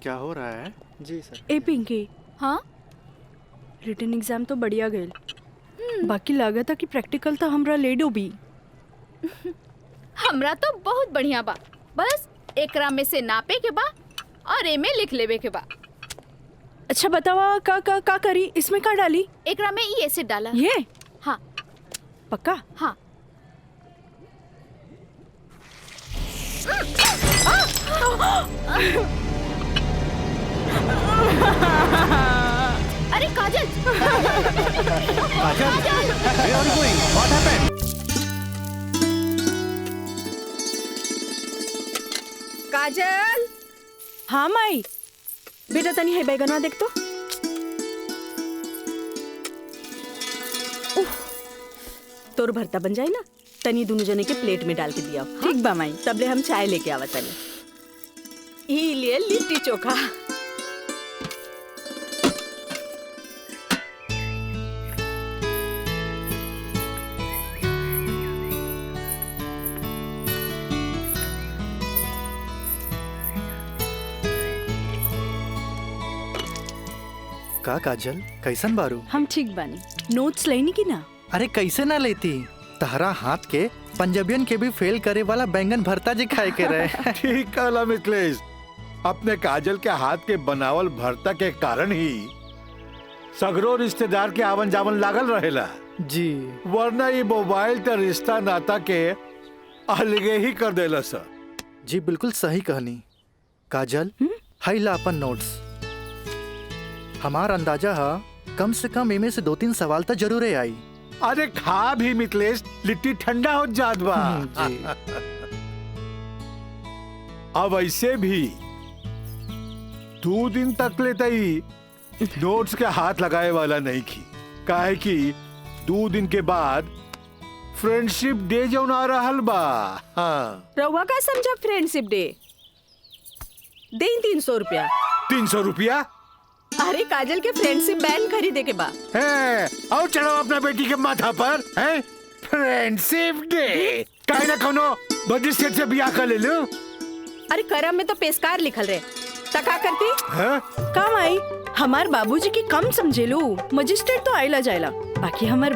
क्या हो रहा है? जी सर। ए पिंकी, हाँ रिटन एग्जाम तो बढ़िया गए, बाकी लागत कि प्रैक्टिकल तो हमरा ले डूबी। हमरा तो बहुत बढ़िया बा, बस एकरा में से नापे के बा और ए में लिख लेवे के बा। अच्छा बतावा का करी, इसमें का डाली? एकरा में ई एसिड डाला। ये? हाँ पक्का? हाँ। अरे काजल! काजल, where are you going? What happened? काजल! हाँ माई, बेटा तनी है बैगनवा देख तो। तोर भरता बन जाए ना, तनी दोनों जने के प्लेट में डाल के दिया। ठीक बा माई, तबले हम चाय लेके आवा तनी। ई लिए लिट्टी चोखा। का काजल, कैसन बारू? हम ठीक बानी। नोट्स लेनी की ना? अरे कैसे ना लेती, तहरा हाथ के पंजाबियन के भी फेल करे वाला बैंगन भरता जी खाए के रहे। ठीक कहला मिथिलेश, अपने काजल के हाथ के बनावल भरता के कारण ही सगरो रिश्तेदार के आवन जावन लागल रहेला जी, वरना ये मोबाइल त रिश्ता नाता के अलगे ही कर देला सर। जी बिल्कुल सही कहनी। काजल, हाई ला अपन नोट्स। हमार अंदाजा है कम से कम इमे से 2-3 सवाल तो जरूर आई। अरे खा भी मिथिलेश, लिट्टी ठंडा हो जात बा। जी। अब ऐसे भी 2 दिन तक ले तई नोट्स के हाथ लगाए वाला नहीं की, काहे कि 2 दिन के बाद फ्रेंडशिप डे जौन आ रहल बा। हाँ। रउआ का समझा फ्रेंडशिप डे? दे 300 रुपया। 300 रुपया? अरे काजल के फ्रेंडशिप बैंड खरीदे के बा। है और चढ़ाओ अपना बेटी के माथा पर है फ्रेंडशिप डे। काहे ना कोनो बड़ी सेठ से बियाह कर ले लो। अरे करम में तो पेशकार लिखल रहे, तका करती है? काम आई। हमार बाबूजी की कम समझे लो, मजिस्ट्रेट तो आइला जाइला, बाकी हमार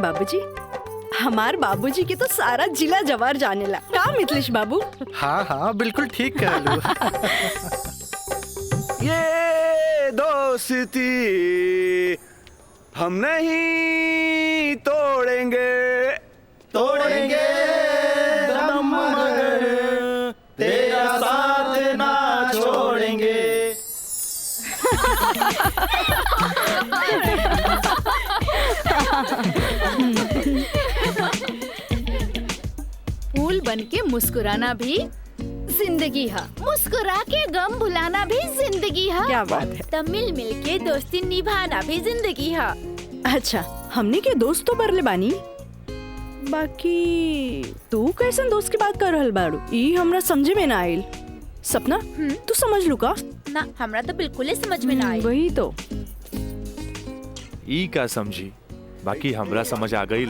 बाबूजी की तो सारा जिला जवार जानेला। का मिथिलेश बाबू? हाँ हाँ बिल्कुल ठीक कह लू। ये दोस्ती हम नहीं तोड़ेंगे, तोड़ेंगे दम मगर तेरा साथ ना छोड़ेंगे। फूल बन के मुस्कुराना भी जिंदगी है, मुस्कुरा के गम भुलाना भी जिंदगी है। क्या बात है। तब मिल मिल के दोस्ती निभाना भी जिंदगी है। अच्छा, हमने के दोस्त तो बरले बानी, बाकी तू कैसन दोस्त की बात कर रहल बाड़ू? ई हमरा समझे में ना आइल। सपना, तू समझ लू का? ना, हमरा तो बिल्कुल ही समझ में ना आई। वही तो। ई का समझी, बाकी हमरा समझ आ गई।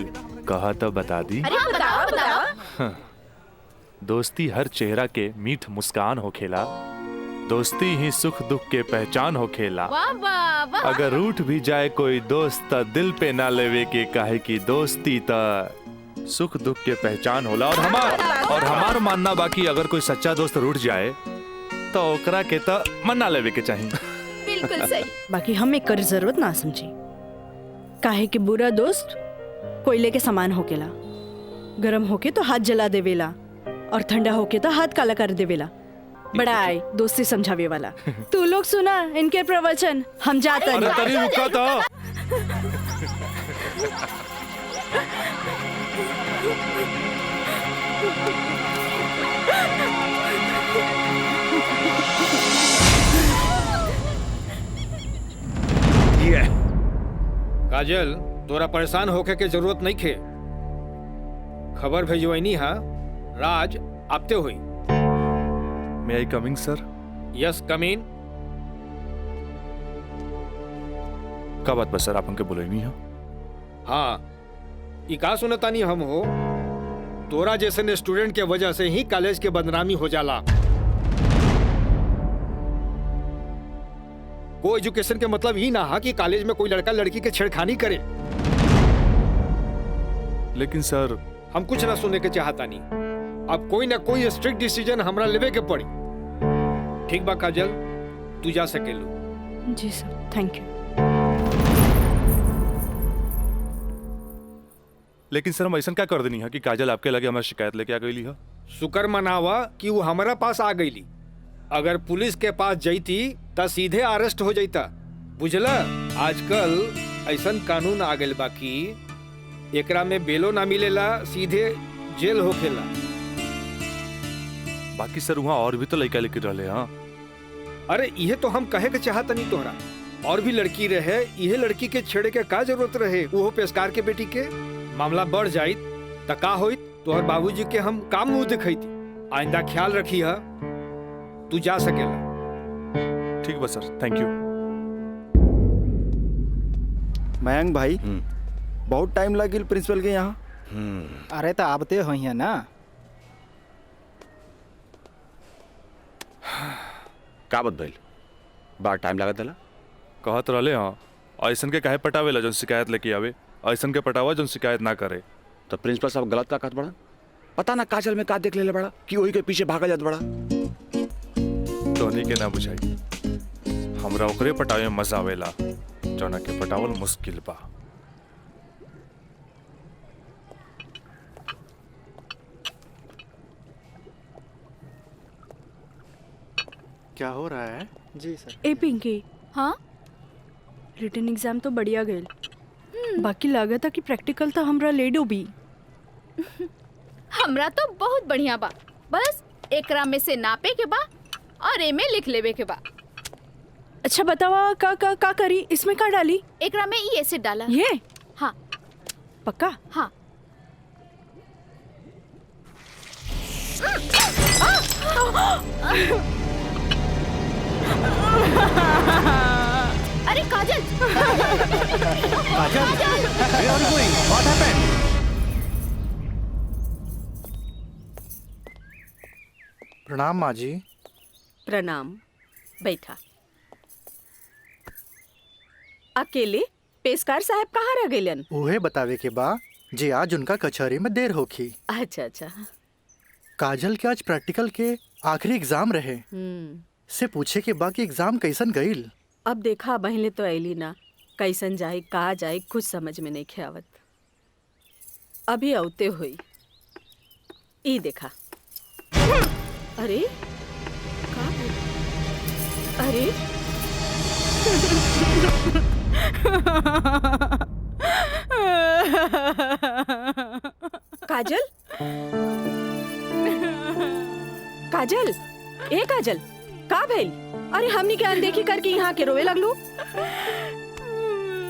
कहा तो बता दी। अरे बताओ बताओ। दोस्ती हर चेहरा के मीठ मुस्कान होखेला, दोस्ती ही सुख दुख के पहचान होखेला। वाह वाह वाह। अगर रूठ भी जाए कोई दोस्त त दिल पे ना लेवे के, काहे की दोस्ती त सुख दुख के पहचान होला। और हमार मानना बाकी अगर कोई सच्चा दोस्त रूठ जाए तो ओकरा के त मना लेवे के चाहिए। बिल्कुल सही। बाकी हम एक कर जरूरत ना समझी, काहे कि बुरा दोस्त कोयले के समान होकेला, गरम होके तो हाथ जला देवेला और ठंडा होके तो हाथ काला कर देवेला। बड़ा आए दोस्ती समझावे वाला। तू लोग सुना इनके प्रवचन, हम जाते अरे तनी रुका तो। ये काजल, तोरा परेशान होके के जरूरत नहीं खे। खबर भेजवैनी हा, राज आपते हुई। May I coming sir? Yes come in. का बात बस सर, आप हमके बुलाई नहीं हो? हाँ, ई का सुनतानी हम हो, तोरा जैसे स्टूडेंट के वजह से ही कॉलेज के बदनामी हो जाला। को एजुकेशन के मतलब ही ना है कि कॉलेज में कोई लड़का लड़की के छेड़खानी करे। लेकिन सर हम कुछ ना सुनने के चाहता नहीं। अब कोई ना कोई स्ट्रिक्ट डिसीजन हमरा लेवे के पड़ी। ठीक बा काजल, तू जा सकेलू। जी सर, थैंक यू। लेकिन सर हम ऐसा क्या कर देनी है कि काजल आपके लगे हमारी शिकायत लेके आ गई है? शुक्र मनावा कि वो हमारा पास आ गईली। अगर पुलिस के पास जईती त सीधे अरेस्ट हो जाता। बुझला, आजकल ऐसा कानून आ गइल बा कि एकरा में बेलो ना मिलेला, सीधे जेल होखेला। बाकी सर वहाँ और भी तो लड़का लेके रहे। हाँ, अरे ये तो हम कहे के चाहत नहीं तोहरा। और भी लड़की रहे, यह लड़की के छेड़े के का जरूरत रहे? वो पेशकार के बेटी के मामला बढ़ जाई त का होई? तोहर बाबूजी के हम काम मुंह दिखैती। आइंदा ख्याल रखी है, तू जा सकेला। ठीक बा सर, थैंक यू। मयंक भाई, बहुत टाइम लगिल प्रिंसिपल के यहाँ। अरे तो आबते हो यहाँ ना। का बात भइल? बड़ा टाइम लागत दला। कहत रहे हाँ, ऐसन के काहे पटावेला जौन शिकायत लेके आवे, ऐसन के पटावा जौन शिकायत ना करे। तो प्रिंसिपल साहब गलत का कहत बड़ा? पता ना काजल में का देख लेले बड़ा कि वही के पीछे भागा जात बड़ा। तोहनी के ना बुझाई, हमरा ओकरे पटावे में मजा आवेला जौना के पटावल मुश्किल बा। क्या हो रहा है? जी सर। ए पिंकी, हाँ रिटन एग्जाम तो बढ़िया गए, बाकी लागत कि प्रैक्टिकल तो हमरा ले डूबी। हमरा तो बहुत बढ़िया बा। बस एकरा में से नापे के बा और ए में लिख लेवे के बा। अच्छा बतावा, का करी? इसमें का डाली? एकरा में ई एसिड डाला। ये हाँ पक्का? हाँ। अरे काजल! काजल, where are you going? What happened? प्रणाम माँ जी। प्रणाम, बैठा। अकेले पेशकार साहब कहाँ रह गइलन? उहे बतावे के बा जे आज उनका कचहरी में देर होखी। अच्छा अच्छा। काजल के आज प्रैक्टिकल के आखिरी एग्जाम रहे, से पूछे के बा कि एग्जाम कैसन गईल। अब देखा बहले तो ऐली ना, कैसन जाए कहा जाए कुछ समझ में नहीं ख्यावत। अभी औते हुई ई देखा। अरे का? अरे काजल, काजल, ए काजल, का भइल? अरे हमनी के अनदेखी करके यहाँ के रोवे लगलू।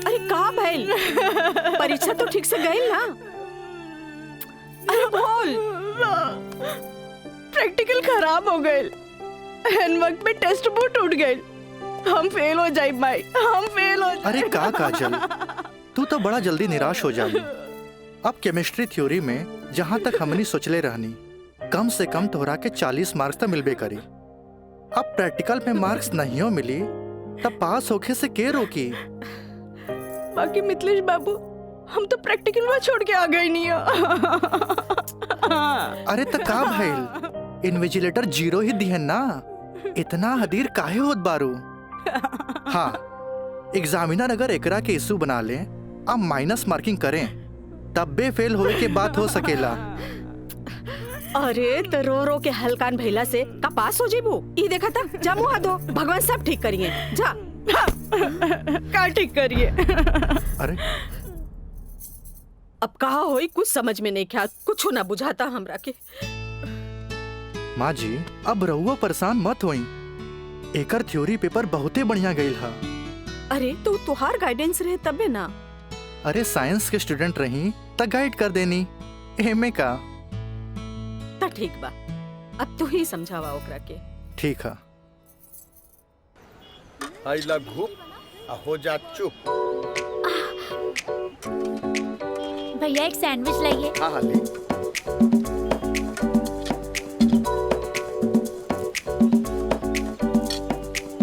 अरे का भइल? परीक्षा तो ठीक से गई ना? अरे बोल। प्रैक्टिकल खराब हो गए, एन वक्त में टेस्ट बुक टूट गए। हम फेल हो जाए माई, हम फेल हो जाए। अरे का काजल, तू तो बड़ा जल्दी निराश हो जानी। अब केमिस्ट्री थ्योरी में जहाँ तक हमनी सोचले रहनी, कम से कम तोहरा के 40 मार्क्स तो मिलबे करी। अब प्रैक्टिकल में मार्क्स नहीं हो मिली तब पास होके से के रोकी? बाकी मिथिलेश बाबू, हम तो प्रैक्टिकल में छोड़ के आ गए नहीं। अरे तो का भइल, इन्विजिलेटर 0 ही दिहन ना, इतना हदीर काहे होत बारू? हाँ, एग्जामिनर अगर एकरा के इशू बना ले, अब माइनस मार्किंग करें, तब बे फेल होए के बात हो सकेला। अरे तो रो रो के हलकान भैला से का पास हो जेबू? ई देखा था, जा मुँह धो, भगवान सब ठीक करिए। जा। का ठीक करिए? अरे अब कहा होई कुछ समझ में नहीं ख्याल, कुछ ना बुझाता हमरा के। माँ जी, अब रहुआ परेशान मत होई, एकर थ्योरी पेपर बहुते बढ़िया गईल हा। अरे तो तुहार गाइडेंस रहे तबे ना। अरे साइंस के स्टूडेंट रही त गाइड कर देनी, एमे का। ता ठीक बा, अब तू ही समझावा ओकरा के। ठीक है। आई लघु हो जा चुप। भैया एक सैंडविच लाइए। हाँ हाँ ले।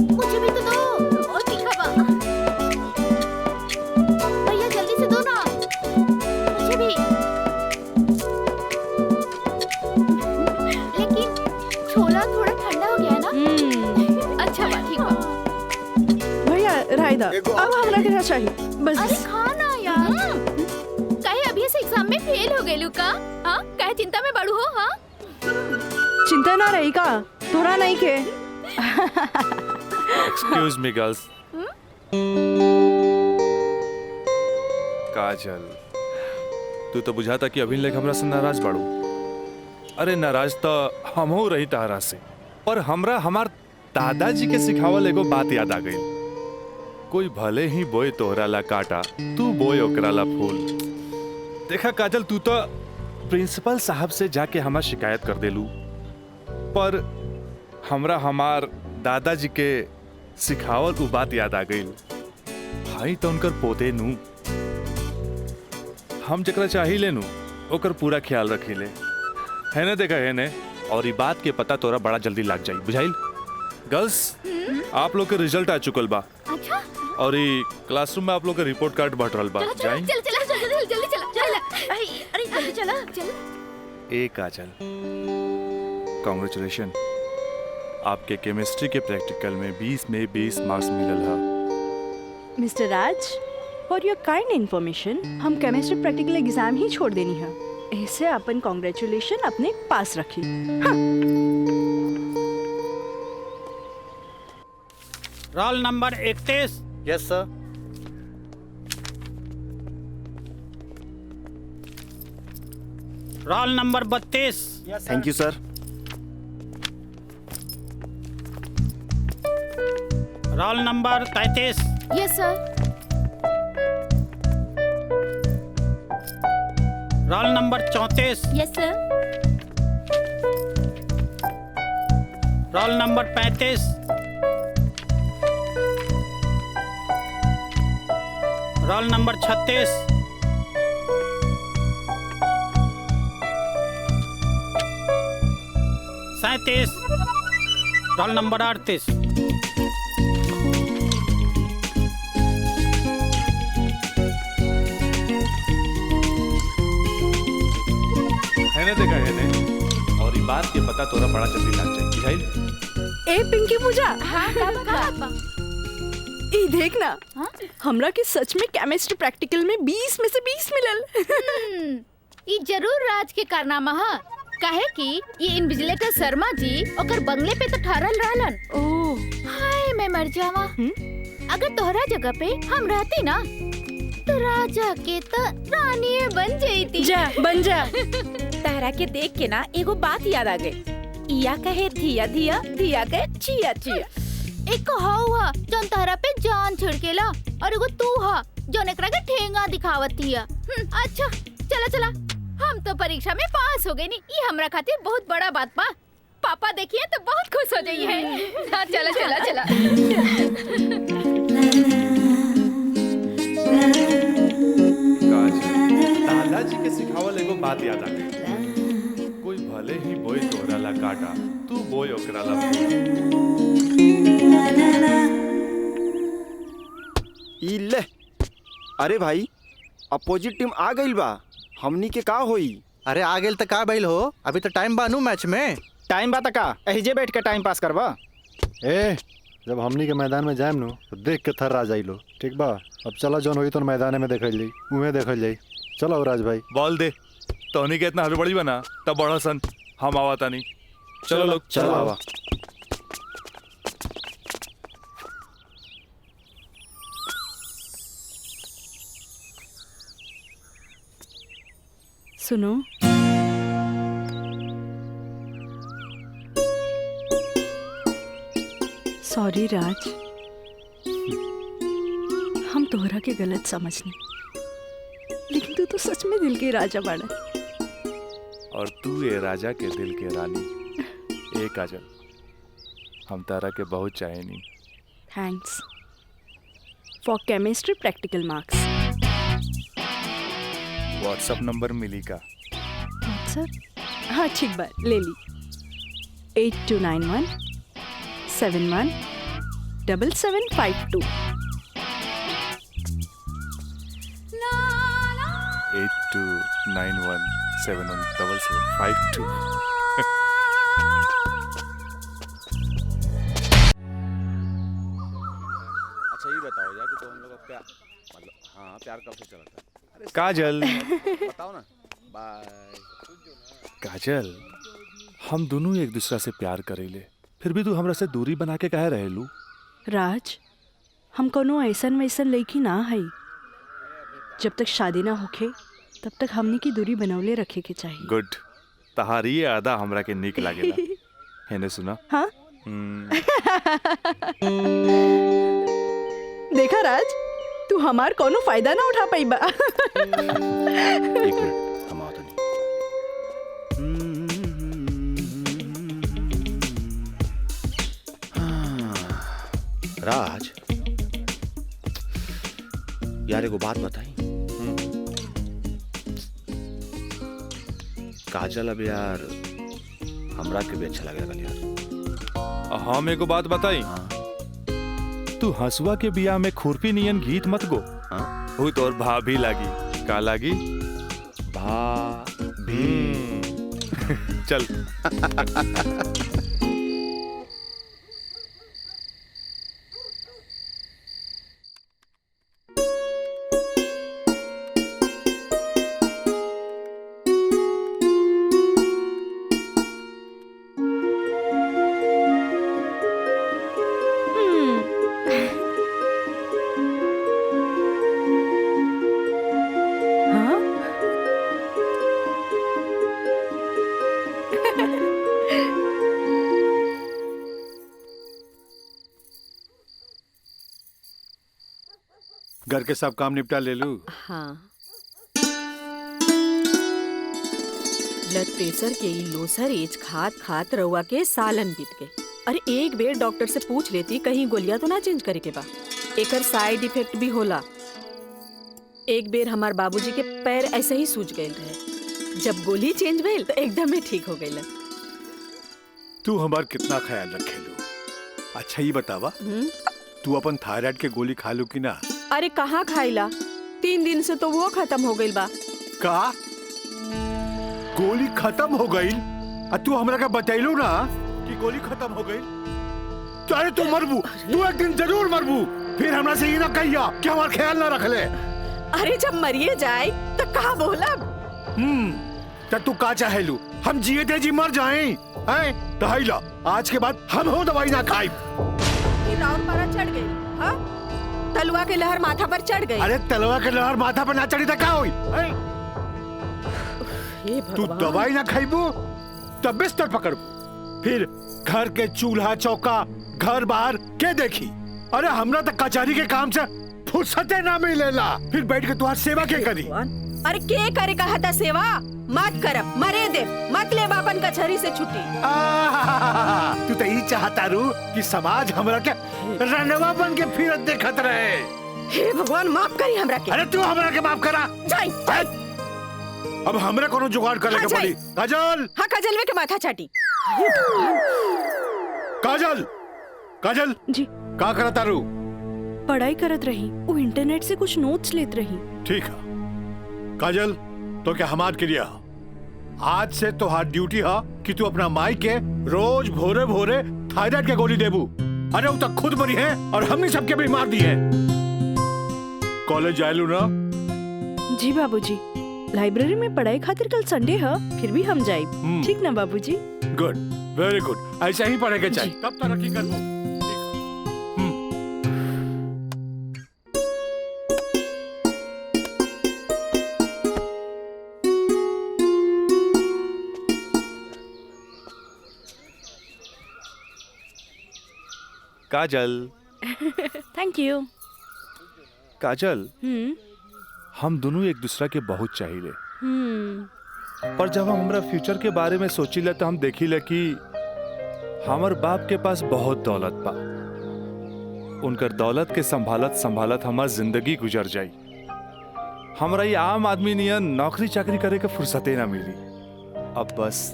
मुझे भी तो दो। और तीखा दा अब हमरा के चाहिए बस अरे खाना यार कहे अभी से एग्जाम में फेल हो गए का? हाँ कहे चिंता में बड़ू हो? हाँ चिंता ना रही का थोड़ा नहीं के एक्सक्यूज मी गर्ल्स। काजल तू तो बुझाता कि अभी लेक हमरा से नाराज बाड़ू। अरे नाराज तो हम हो रही तारा से, पर हमरा हमार दादाजी के सिखावल एगो बात याद आ गई। कोई भले ही बोए तोहरा ला काटा, तू बोए ओकरा ला फूल। देखा काजल, तू तो प्रिंसिपल साहब से जाके हमार शिकायत कर देलू, पर हमरा हमार दादाजी के सिखावल उ बात याद आ गई। भाई तो उनकर पोते नू, हम जकरा चाही लेनू ओकर पूरा ख्याल रखीले, है ना? देखा है ने, और ये बात के पता तोरा बड़ा जल्दी लग जाई, बुझाइल? गर्ल्स आप लोग के रिजल्ट आ चुकल बा। अच्छा और ये क्लासरूम में आप लोग के रिपोर्ट कार्ड बांट रहल बा। जाई चल चला जल्दी चला। अरे जल्दी चला चल। ए काजल, कांग्रेचुलेशन, आपके केमिस्ट्री के प्रैक्टिकल में 20 में 20 मार्क्स मिलल है। Mister Raj, for your kind information हम केमिस्ट्री प्रैक्टिकल एग्जाम ही छोड़ देनी है, ऐसे अपन कांग्रेचुलेशन अपने पास रखी। हाँ। Roll number 31। Yes sir. Roll number 32। Thank you sir. Roll number 33। Yes sir. Roll number 34। Yes sir. Roll number 35। Roll number 36। सैंतीस। Roll number 38। है ना? देखा है ने, और ये बात के पता तोरा बड़ा जल्दी लग जाए, बुझाइल? ए पिंकी पूजा, हाँ का बात बा? ई देखना, हाँ? हमरा के सच में केमिस्ट्री प्रैक्टिकल में 20 में से 20 मिलल। ई जरूर राज के कारनामा है, काहे कि ये इन्विजिलेटर शर्मा जी ओकर बंगले पे तो ठहरल रहलन। ओह हाय मैं मर जावा। अगर तोहरा जगह पे हम रहती ना तो राजा के तो रानी बन जाती। जा बन जा। तारा के देख के ना एगो बात याद आ गई। इया कहे धिया धिया, धिया कहे चिया चिया। एक हुआ जौन तोहरा पे जान छिड़केला, और एगो तू हा जौन एकरा के ठेंगा दिखावत हिया। अच्छा चला चला, हम तो परीक्षा में पास हो गए नी, ये हमरा खातिर बहुत बड़ा बात बा। पापा देखिए तो बहुत खुश हो जाइए। हाँ चला चला चला। दादाजी के सिखावल एगो बात याद आ गई। कोई भले ही बोए तोहरा ला काटा, तू बोए ओकरा ला फूल। ई ले, अरे भाई अपोजिट टीम आ गई बा, हमनी के का होई? अरे आ गेल त का भइल हो, अभी तो टाइम बानू मैच में। टाइम बा का एहिजे बैठ के टाइम पास करबा। ए जब हमनी के मैदान में जाएम नु तो देख के थर्रा जाइलो, ठीक बा? अब चला जौन होई तो मैदान में देखल जाई, उहे देखल जाई। चलो राज भाई बॉल दे। तोहनी के इतना हड़बड़ी बना तब बड़ा सन, हम आवाता नहीं। चलो लोग चलो आवा। सुनो, सॉरी राज, हम तोहरा के गलत समझनी, लेकिन तू तो सच में दिल के राजा बाड़ा। और तू ये राजा के दिल के रानी। ए काजल, हम तारा के बहुत चाहेनी। Thanks for chemistry practical marks. WhatsApp number मिली का? व्हाट्सएप? हाँ ठीक बा, ले ली। 8291 71 7752। 8291717752। अच्छा ये बताओ यार कि हाँ प्यार कब से चला था? अरे काजल बताओ ना। बाय। काजल, हम दोनों एक दूसरा से प्यार करेले, फिर भी तू हमरा से दूरी बना के काहे रहेलू? राज, हम कोनो ऐसन वैसन लड़की ना है। जब तक शादी ना होखे तब तक हमनी की दूरी बनौले रखे के चाहिए। गुड, तहारी ये आदा हमरा के निक लागेला। हेने सुना? हाँ? देखा राज, तू हमार कोनो फायदा ना उठा पाई बा। एक मिनट, हम आओ तो नहीं। राज यार एगो बात बताई। काजल अब यार हमरा के भी अच्छा लगेगा यार। हम एगो बात बताई। तू हंसुआ के बिया में खुरपी नियन गीत मत गो। वो तो और भाभी लागी। का लागी? भाभी। चल। घर के सब काम निपटा ले लू? हाँ। ब्लड प्रेशर के ई लोसर एज खात खात रउआ के सालन बीत गए। अरे एक बेर डॉक्टर से पूछ लेती कहीं गोलियां तो ना चेंज करे के बा। एकर साइड इफेक्ट भी होला। एक बेर हमार बाबूजी के पैर ऐसे ही सूज गए रहे, जब गोली चेंज भइल तो एकदम ही ठीक हो गइल। तू हमार कितना ख्याल रखेलू? अच्छा ये बतावा, तू अपन थायराइड के गोली खा लू कि ना? अरे कहाँ खाइला, 3 दिन से तो वो खत्म हो गइल बा। का गोली खत्म हो गई? तू हमरा का बतैलू ना कि गोली खत्म हो गई? तो अरे तू मरबू, तू एक दिन जरूर मरबू। फिर हमरा से ये ना कहिया कि हमार ख्याल ना रख ले। अरे जब मरिए जाए तो कहा बोलब? तब तू का चाहेलू? हम जिए थे जी मर जाएं? हैं? दहाइला आज के बाद हम हो दवाई ना खाई। राउर पारा चढ़ गई। हाँ? तलवा के लहर माथा पर चढ़ गई। अरे तलवा के लहर माथा पर ना चढ़ी तो क्या हुई? तू दवाई ना खाइबू तब बिस्तर पकड़, फिर घर के चूल्हा चौका घर बाहर के देखी। अरे हमरा तो कचहरी के काम से फुर्सते ना मिलेला, फिर बैठ के तुम्हारी सेवा के करी। अरे के करे कहा था सेवा? मत करब, मरे दे, मत ले बापन कचहरी से छुट्टी। तू तो यही चाहता रू कि समाज हमरा के रनवा बन के फिरत देखत रहे। हे भगवान माफ करी हमरा के। अरे तू हमरा के माफ करा। जाई। अब हमरा कोनो जुगाड़ करे के पड़ी। काजल। हाँ काजलवे के माथा चाटी। काजल, काजल जी का करत तारू? पढ़ाई करत रही, वो इंटरनेट से कुछ नोट्स लेत रही। ठीक है काजल, तो क्या हमार के लिए आज से तो हाथ ड्यूटी है कि तू अपना माई के रोज भोरे भोरे थायराइड के गोली देबू। अरे वो तक खुद मरी है और हमने सबके भी मार दी है। कॉलेज जायलू ना? जी बाबूजी, लाइब्रेरी में पढ़ाई खातिर कल संडे है, फिर भी हम जाए। ठीक ना बाबूजी? गुड, वेरी गुड, ऐसा ही पढ़ेगा चाहिए, तब तरक्की करबो। काजल। Thank you. काजल, हम दोनों एक दूसरा के बहुत चाहिए, पर जब हम हमरा फ्यूचर के बारे में सोचिले तो हम देखिले कि हमार बाप के पास बहुत दौलत बा। उनकर दौलत के संभालत संभालत हमार जिंदगी गुजर जाई। हमरा ये आम आदमी नियन नौकरी चाकरी करे के फुर्सते ना मिली। अब बस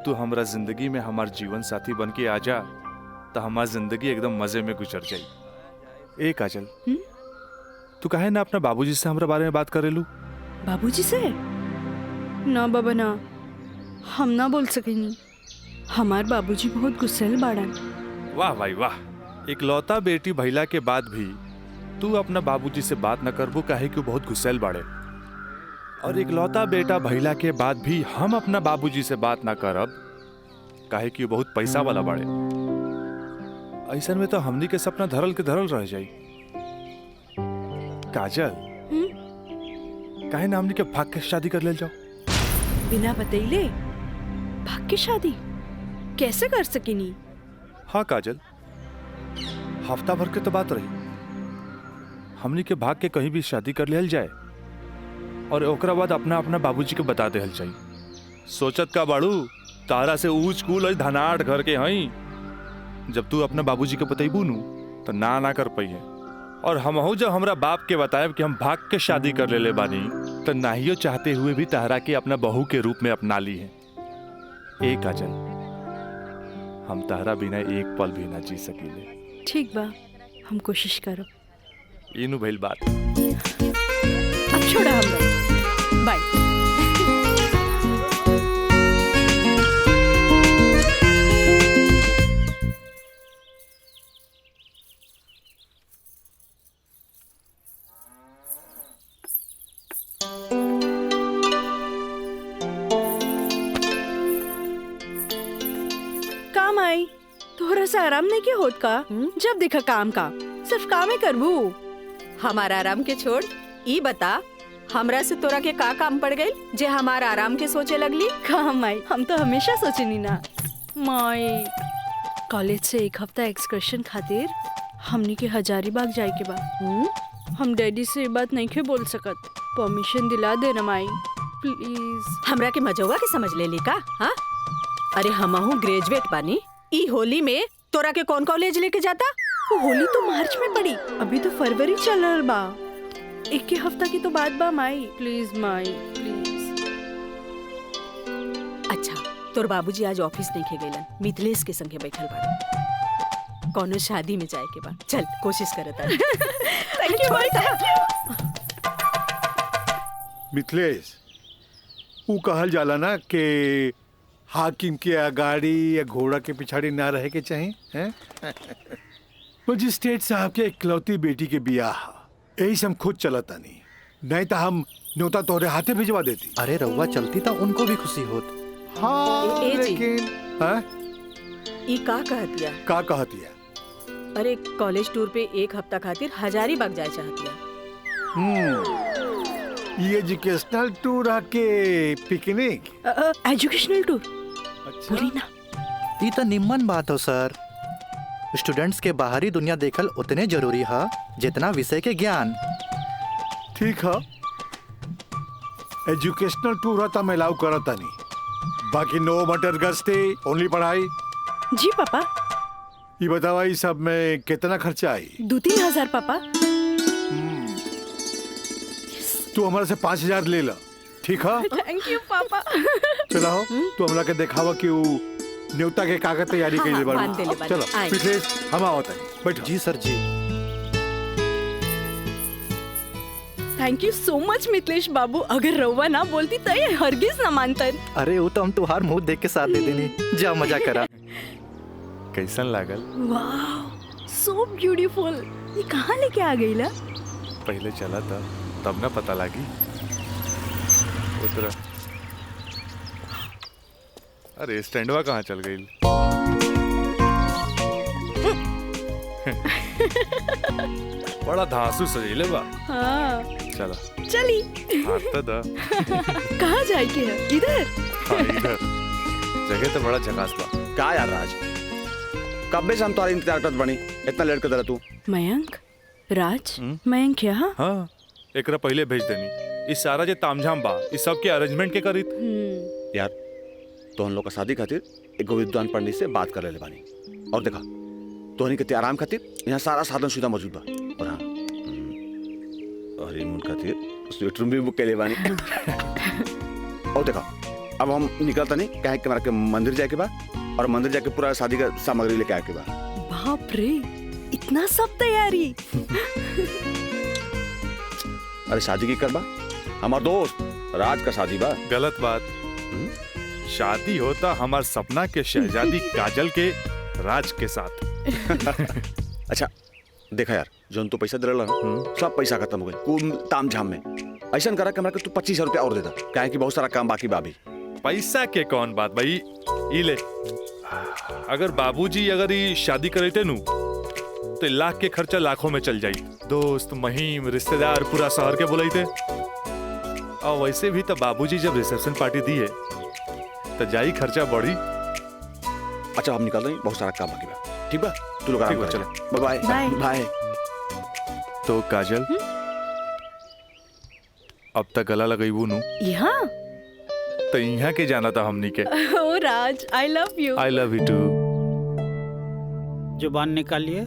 तू हमरा जिंदगी में हमार जीवन साथी बन के आ जा, तो हमार जिंदगी एकदम मजे में गुजर जाई। ए काजल, तू काहे ना अपना बाबूजी से हमरा बारे में बात करेलू? बाबूजी से? ना बाबा ना, हम ना बोल सकेनी। हमार बाबूजी बहुत गुस्सेल बाड़न। वाह भाई वाह, एक लौता बेटी भइला के बाद भी तू अपना बाबूजी से बात न करबो काहे कि वो बहुत गुस्सैल बाड़े, और इकलौता बेटा भइला के बाद भी हम अपना बाबूजी से बात ना करब काहे कि वो बहुत पैसा वाला बाड़े। ऐसन में तो हमनी के सपना धरल के धरल रह जाई। काजल, काहे ना हमनी के भाग के शादी कर ले जाओ। बिना बतैले भाग के शादी कैसे कर सकिनी? हाँ काजल, हफ्ता भर के तो बात रही, हमनी के भाग के कहीं भी शादी कर लेल जाए और ओकरा बाद अपना अपना बाबूजी के बता देहल जाई। सोचत का बाड़ू तारा से ऊंच कूल और धनाट घर के हई, जब तू अपना बाबूजी के बतैबू नु तो ना कर पाई है। और हमहू जब हमरा बाप के बताएब कि हम भाग के शादी कर ले बानी तो नाहियो चाहते हुए भी तारा के अपना बहू के रूप में अपना ली है। ए काजल, हम तारा बिना एक पल भी ना जी सकीले। ठीक बा, हम कोशिश करब। इनु भइल बात। अब छोड़ा हमरा, बाय। काम आई तोहरा से आराम नहीं के होत का? जब देखा काम का सिर्फ काम ही करबू। हमारा आराम के छोड़, ई बता हमरा से तोरा के का काम पड़ गई जे हमारा आराम के सोचे लगली? काम आई, हम तो हमेशा सोचनी ना माई। कॉलेज से एक हफ्ता एक्सकर्शन खातिर हमनी के हजारीबाग जाए के बा। हम डैडी से ये बात नहीं के बोल सकत, परमिशन दिला दे ना माई प्लीज। हमरा के मजौवा के समझ ले ली का? हाँ, अरे हमहू ग्रेजुएट बानी। ई होली में तोरा के कौन कॉलेज लेके जाता? वो होली तो मार्च में पड़ी, अभी तो फरवरी चल रहा बा। एक के हफ्ता की तो बात बा माई, प्लीज माई प्लीज। अच्छा, तोर बाबूजी आज ऑफिस नहीं खे गइलन, मिथिलेश के संगे बैठल बाड़े। कौनो शादी में जाए के बा, चल कोशिश करता। थैंक यू माई। मिथिलेश, ऊ कहल जाला ना कि हाकिम के अगाड़ी या घोड़ा के पिछाड़ी ना रहे के चाहिए हैं? मजिस्ट्रेट साहब के इकलौती बेटी के बियाह, यही से हम खुद चलता नहीं तो हम न्योता तोहरे हाथे भिजवा देती। अरे रउआ चलती तो उनको भी खुशी होत। हाँ, ए जी। लेकिन हाँ? ई का कहतिया? का कहतिया? अरे कॉलेज टूर पे एक हफ्ता खातिर हजारीबाग जाए चाहतिया। ये एजुकेशनल टूर आके पिकनिक? एजुकेशनल टूर अच्छा। बोली ना। ये तो निम्मन बात हो सर। स्टूडेंट्स के बाहरी दुनिया देखल उतने जरूरी है जितना विषय के ज्ञान। ठीक है, एजुकेशनल टूर था मैं अलाउ करता नहीं, बाकी नो मटर गस्ते ओनली पढ़ाई। जी पापा। ये बतावा ये सब में कितना खर्चा आई? 2-3 हजार पापा। तू हमारे से 5,000 ले ला, ठीक है? थैंक यू पापा। चलो तू हमरा के दिखावा कि वो न्योता के कागज तैयारी हाँ, कर ले बांध देले बानी। चलो आए। मिथिलेश, हम आवत हैं, बैठो। जी सर जी। Thank you so much Mithilesh बाबू, अगर रउआ ना बोलती तो ये हरगिज ना मानतन। अरे वो तो हम तुहार मुंह देख के साथ दे देनी। जा मजा करा। कैसन लागल? वाह सो ब्यूटीफुल। ये कहाँ लेके आ गई ला? पहले चला था तब ना पता लगी। उतरा। अरे स्टैंडवा कहाँ चल गई? बड़ा धांसू सजीले बा। हाँ चला चली। हाथ तो दा। कहाँ जाए के है? इधर। हाँ, इधर जगह तो बड़ा झकास बा। का यार राज, कब से हम तुम्हारे इंतजार करत बनी, इतना लेट कर तू? मयंक, राज, मयंक यहाँ? हाँ, एकरा पहले भेज देनी। इस सारा जे तामझाम बा, इस सब के अरेंजमेंट के करी। यार तो हम लोग का शादी खातिर एक विद्वान पंडित से बात कर ले बानी, और देखा तोहनी के आराम खातिर यहाँ सारा साधन सुविधा मौजूद बा। और हाँ, हनीमून खातिर स्वीट रूम भी बुक कर ले बानी। और देखा अब हम निकलता नहीं, कहे कि हमारा के मंदिर जाए के बा, और मंदिर जाके पूरा शादी का सामग्री लेके आए के बा। बाप रे, इतना सब तैयारी। अरे शादी की करबा, हमार दोस्त राज का शादी बा। गलत बात। शादी होता हमार सपना के शहजादी काजल के राज के साथ। अच्छा देखा यार, जोन तो पैसा दिला ना, सब पैसा खत्म हो गई कुल ताम झाम में। ऐसा करा कि हमरा के तू 25 रुपया और दे दा, काहे कि बहुत सारा काम बाकी बा अभी। पैसा के कौन बात भाई, ई ले। अगर बाबूजी अगर ये शादी करते नु तो लाख के खर्चा लाखों में चल जाई। दोस्त महिम रिश्तेदार पूरा शहर के बुलाईते। और वैसे भी तो बाबूजी जब रिसेप्शन पार्टी दी है तो जाई खर्चा बढ़ी। अच्छा हम निकल रहे हैं, बहुत सारा काम बाकी बा। ठीक बा, तू लोग आराम कर, चलो बाय बाय। बाय। तो काजल अब तक गला लगईबू नु यहाँ तो यहाँ के जाना था हमनी के। ओ Raj, I love you. I love you too. जुबान निकालिए,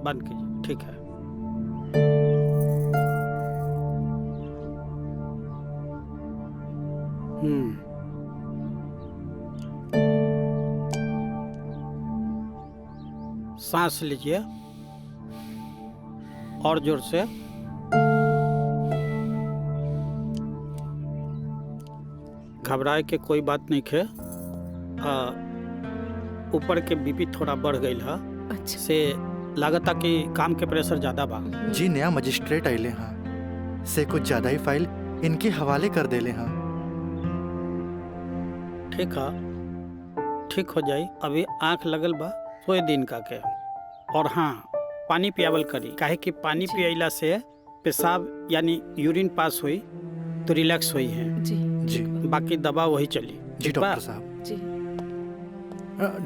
बंद कीजिए। ठीक है। सांस लीजिए और जोर से। घबराए के कोई बात नहीं है। ऊपर के बीपी थोड़ा बढ़ गई है। अच्छा। से लागता कि काम के प्रेशर ज्यादा बा। जी नया मजिस्ट्रेट आइले हाँ से कुछ ज्यादा ही फाइल इनके हवाले कर देले हाँ। ठीक है, ठीक हो जाई। अभी आंख लगल बा, सोए दिन का के। और हाँ, पानी पियावल करी, काहे कि पानी पियला से पेशाब यानी यूरिन पास हुई तो रिलैक्स हुई है जी जी बाकी दवा वही चली। जी ठीक बा? डॉक्टर साहब। जी।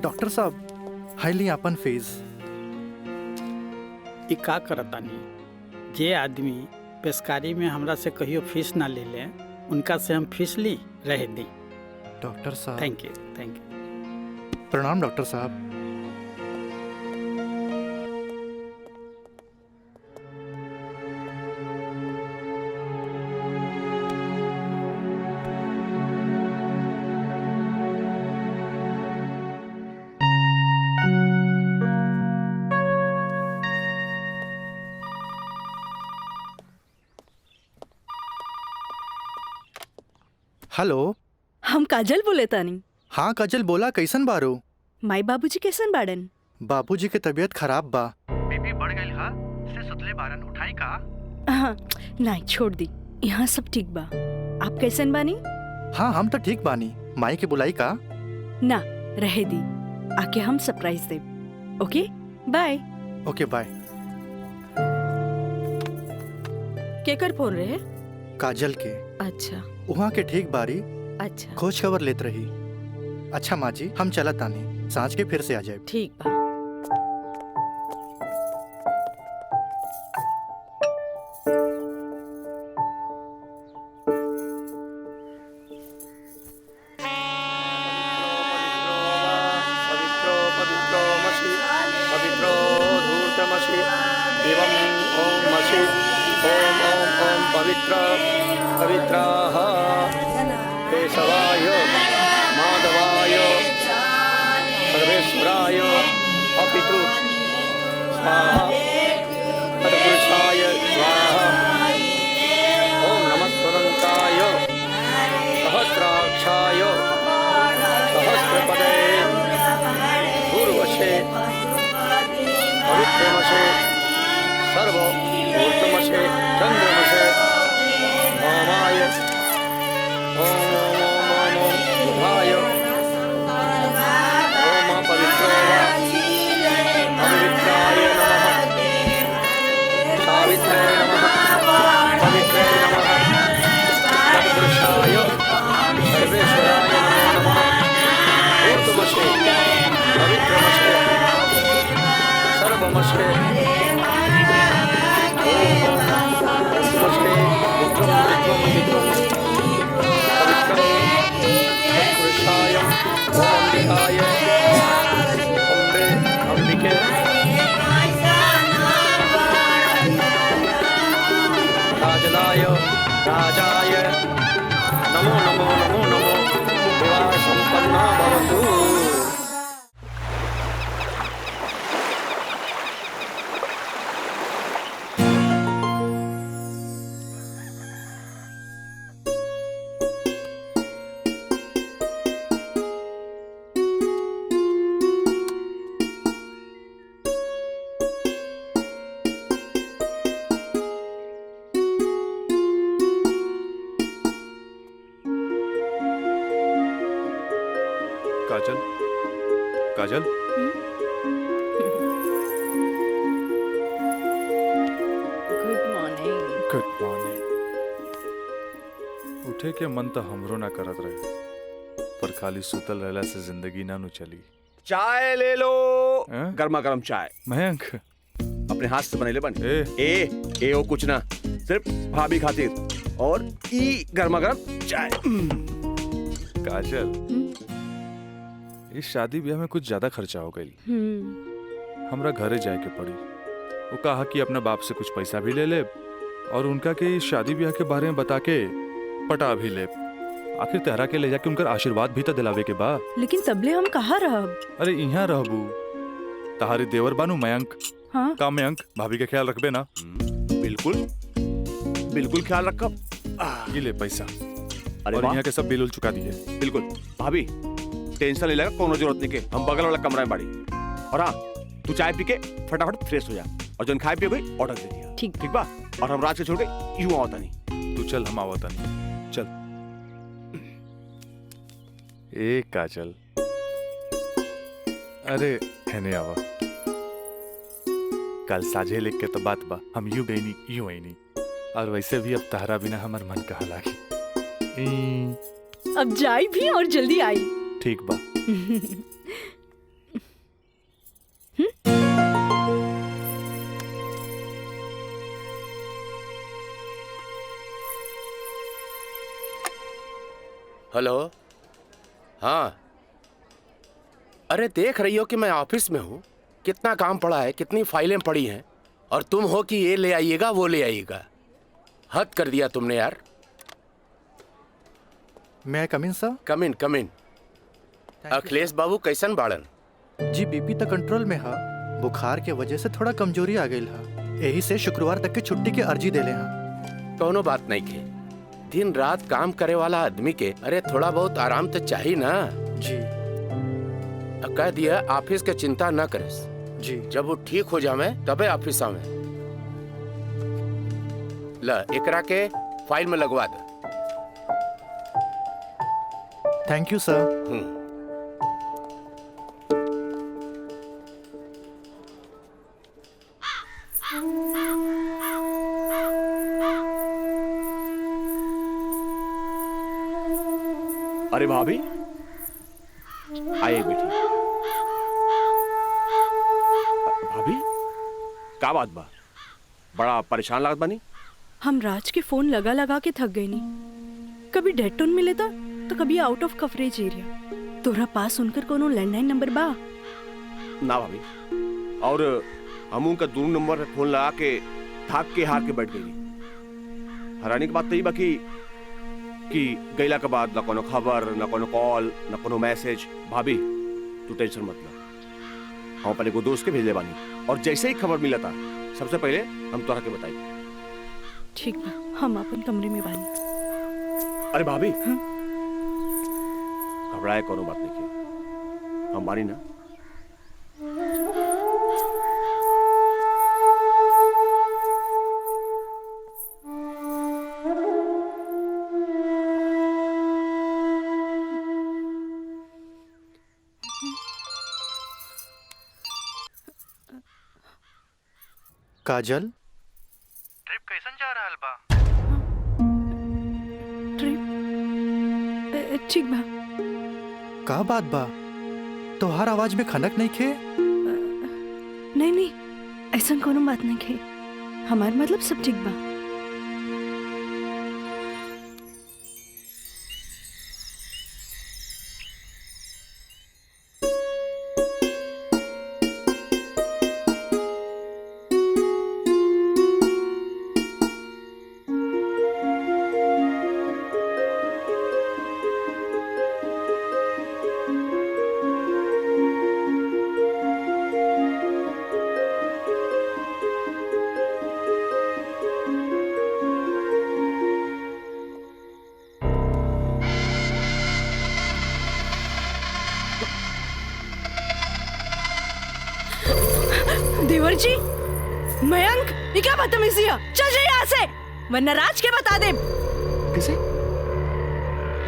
डॉक्टर साहब हाईली अपन फीस। ई का करतानी, जे आदमी पेशकारी में हमरा से कहियो फीस ना ले ले, उनका से हम फीस ली रह दी। डॉक्टर साहब थैंक यू, थैंक यू। प्रणाम डॉक्टर साहब। हेलो, हम काजल बोले तानी। हाँ काजल बोला, कैसन बारू? माई बाबूजी कैसन बाड़न? बाबूजी के तबीयत खराब बा। बीपी बढ़ गई हा, से सुतले बारन, उठाई का? हाँ, नहीं छोड़ दी, यहाँ सब ठीक बा। आप कैसन बानी? हाँ हम तो ठीक बानी। माई के बुलाई का? ना रहे दी, आके हम सरप्राइज दे। Okay bye. Okay bye. केकर फोन रहे? काजल के। अच्छा वहाँ के ठीक बारी, अच्छा खोज खबर लेत रही। अच्छा माँ जी, हम चलत तानी, सांझ के फिर से आ जाए। ठीक बा। पवित्राः केशवाय माधवाय सर्वेश्वराय अपितु स्वाहा तत्पुरुषाय स्वाहा। ओम नमः स्वदन्ताय सहस्राक्षाय सहस्रपदे पूर्वशे पवित्रमशे सर्वभूतमशे चन्द्रमशे ओमाय ओम ओम ओम ओम बुधाय ओम पवित्रो वा पवित्राय नमः सावित्रे नमः पवित्रे नमः तत्पुरुषाय सर्वेश्वराय नमो नमः ऊर्ध्वमशे पवित्रमशे सर्वमशे राजलाय राजाय नमो नमो नमो नमो विवाह संपन्ना भवतु। Kajal Kajal good morning. Good morning. उठे के मन तो हमरो ना करत रहे, पर खाली सुतल रहला से जिंदगी ना नु चली। चाय ले लो। हैं? गर्मा गर्म चाय मयंक अपने हाथ से बनेले बन। ए ओ कुछ ना, सिर्फ भाभी खातिर। और ई गर्मा गर्म चाय। काजल इस शादी ब्याह में कुछ ज्यादा खर्चा हो गई। हमरा घरे जाए के पड़ी। वो कहा कि अपना बाप से कुछ पैसा भी ले ले और उनका के इस शादी ब्याह के बारे में बता के पटा भी ले। आखिर तहरा के ले जाके उनका आशीर्वाद भी तो दिलावे के बा। लेकिन तबले हम कहाँ रहब? अरे यहाँ रहबू, तहारी देवर बानू मयंक। हाँ? का मयंक भाभी का ख्याल रखबे ना? बिल्कुल बिल्कुल ख्याल रखब। ये ले पैसा। अरे और वाह। यहाँ के सब बिल उल चुका दिए। बिल्कुल भाभी, टेंशन नहीं लगा, कोनो जरूरत नहीं के। हम बगल वाला कमरा में बाड़ी। और हाँ, तू चाय पी के फटाफट फ्रेश हो जा और जन खाए पिए गई ऑर्डर दे दिया। ठीक ठीक बा। और हम रात के छोड़ के यूं आवता नहीं। तू चल, हम आवता नहीं। चल। ए काजल, अरे हैने आवा। कल साझे लिख के तो बात बा, हम यूं गई नहीं यूं आई नहीं। और वैसे भी अब तहरा बिना हमार मन कहा लागी। अब जाई भी और जल्दी आई। ठीक बा। हेलो। हाँ, अरे देख रही हो कि मैं ऑफिस में हूँ। कितना काम पड़ा है, कितनी फाइलें पड़ी हैं, और तुम हो कि ये ले आइएगा वो ले आइएगा। हद कर दिया तुमने यार। मैं कम इन सर? कम इन। अखिलेश बाबू कैसन बाड़न? जी बीपी तो कंट्रोल में हा। बुखार के वजह से थोड़ा कमजोरी आ गई हा। यही से शुक्रवार तक के छुट्टी के अर्जी दे ले हा। कोनो बात नहीं के। दिन रात काम करे वाला आदमी के अरे थोड़ा बहुत आराम तो चाहिए ना। जी। कह दिया ऑफिस के चिंता न करे। जी। जब वो ठीक हो जावे तबे ऑफिस आवे। ला एकरा के फाइल में लगवा दे। थैंक यू सर। अरे भाभी आइए बेटी। भाभी का बात बा? बड़ा परेशान लागत बानी। हम राज के फोन लगा लगा के थक गए नहीं। कभी डेड टोन मिले था तो कभी आउट ऑफ कवरेज एरिया। तोरा पास उनकर कोनो लैंडलाइन नंबर बा? ना भाभी, और हम उनका दूर नंबर फोन लगा के थक के हार के बैठ गई। हैरानी की बात तो ये बा कि गईला के बाद ना कोनो खबर, ना कोनो कॉल, ना कोनो मैसेज। भाभी तू टेंशन मत ले, हम अपने को दोस्त के भेजे बानी और जैसे ही खबर मिला था सबसे पहले हम तोरा के बताई। ठीक बा, हम अपन कमरे में बानी। अरे भाभी घबराए कोनो बात नहीं की, हम बानी ना। काजल, ट्रिप कैसन जा रहल बा? ट्रिप ठीक बा। का बात बा? तोहार आवाज में खनक नहीं खे? नहीं, ऐसा कोनो बात नहीं खे। हमार मतलब सब ठीक बा। देवर जी, मयंक, ये क्या बदतमीजी है? चल जाइए यहाँ से, वरना राज के बता दे। किसे?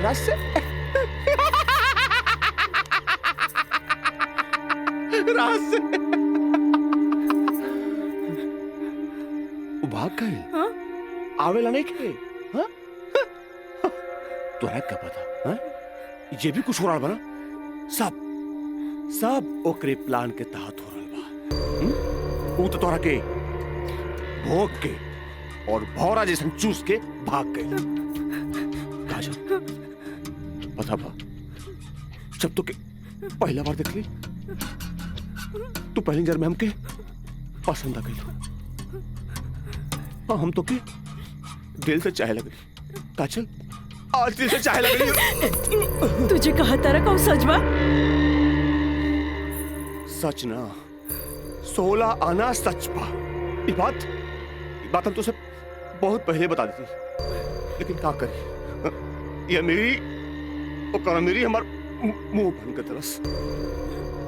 राज से? रात से वो भाग गए। आवेला नहीं के हाँ? तोरा क्या पता हाँ? ये भी कुछ हो रहा बना सब ओकरे प्लान के तहत हो रहा बा। वो तो तोरा के भोग के और भौरा जैसन चूस के भाग गए। काजल पता बा जब तो के पहला बार देख ली तू पहली नजर में हमके पसंद आ गई और हम तो के दिल से चाहे लग रही। काजल आज दिल से चाहे लग रही। तुझे कहा तारा कौन सच बा? सच ना 16 आना सच बा। ये बात हम तुझसे बहुत पहले बता देती लेकिन क्या करी ये मेरी और मेरी हमार मुंह बन के तरस।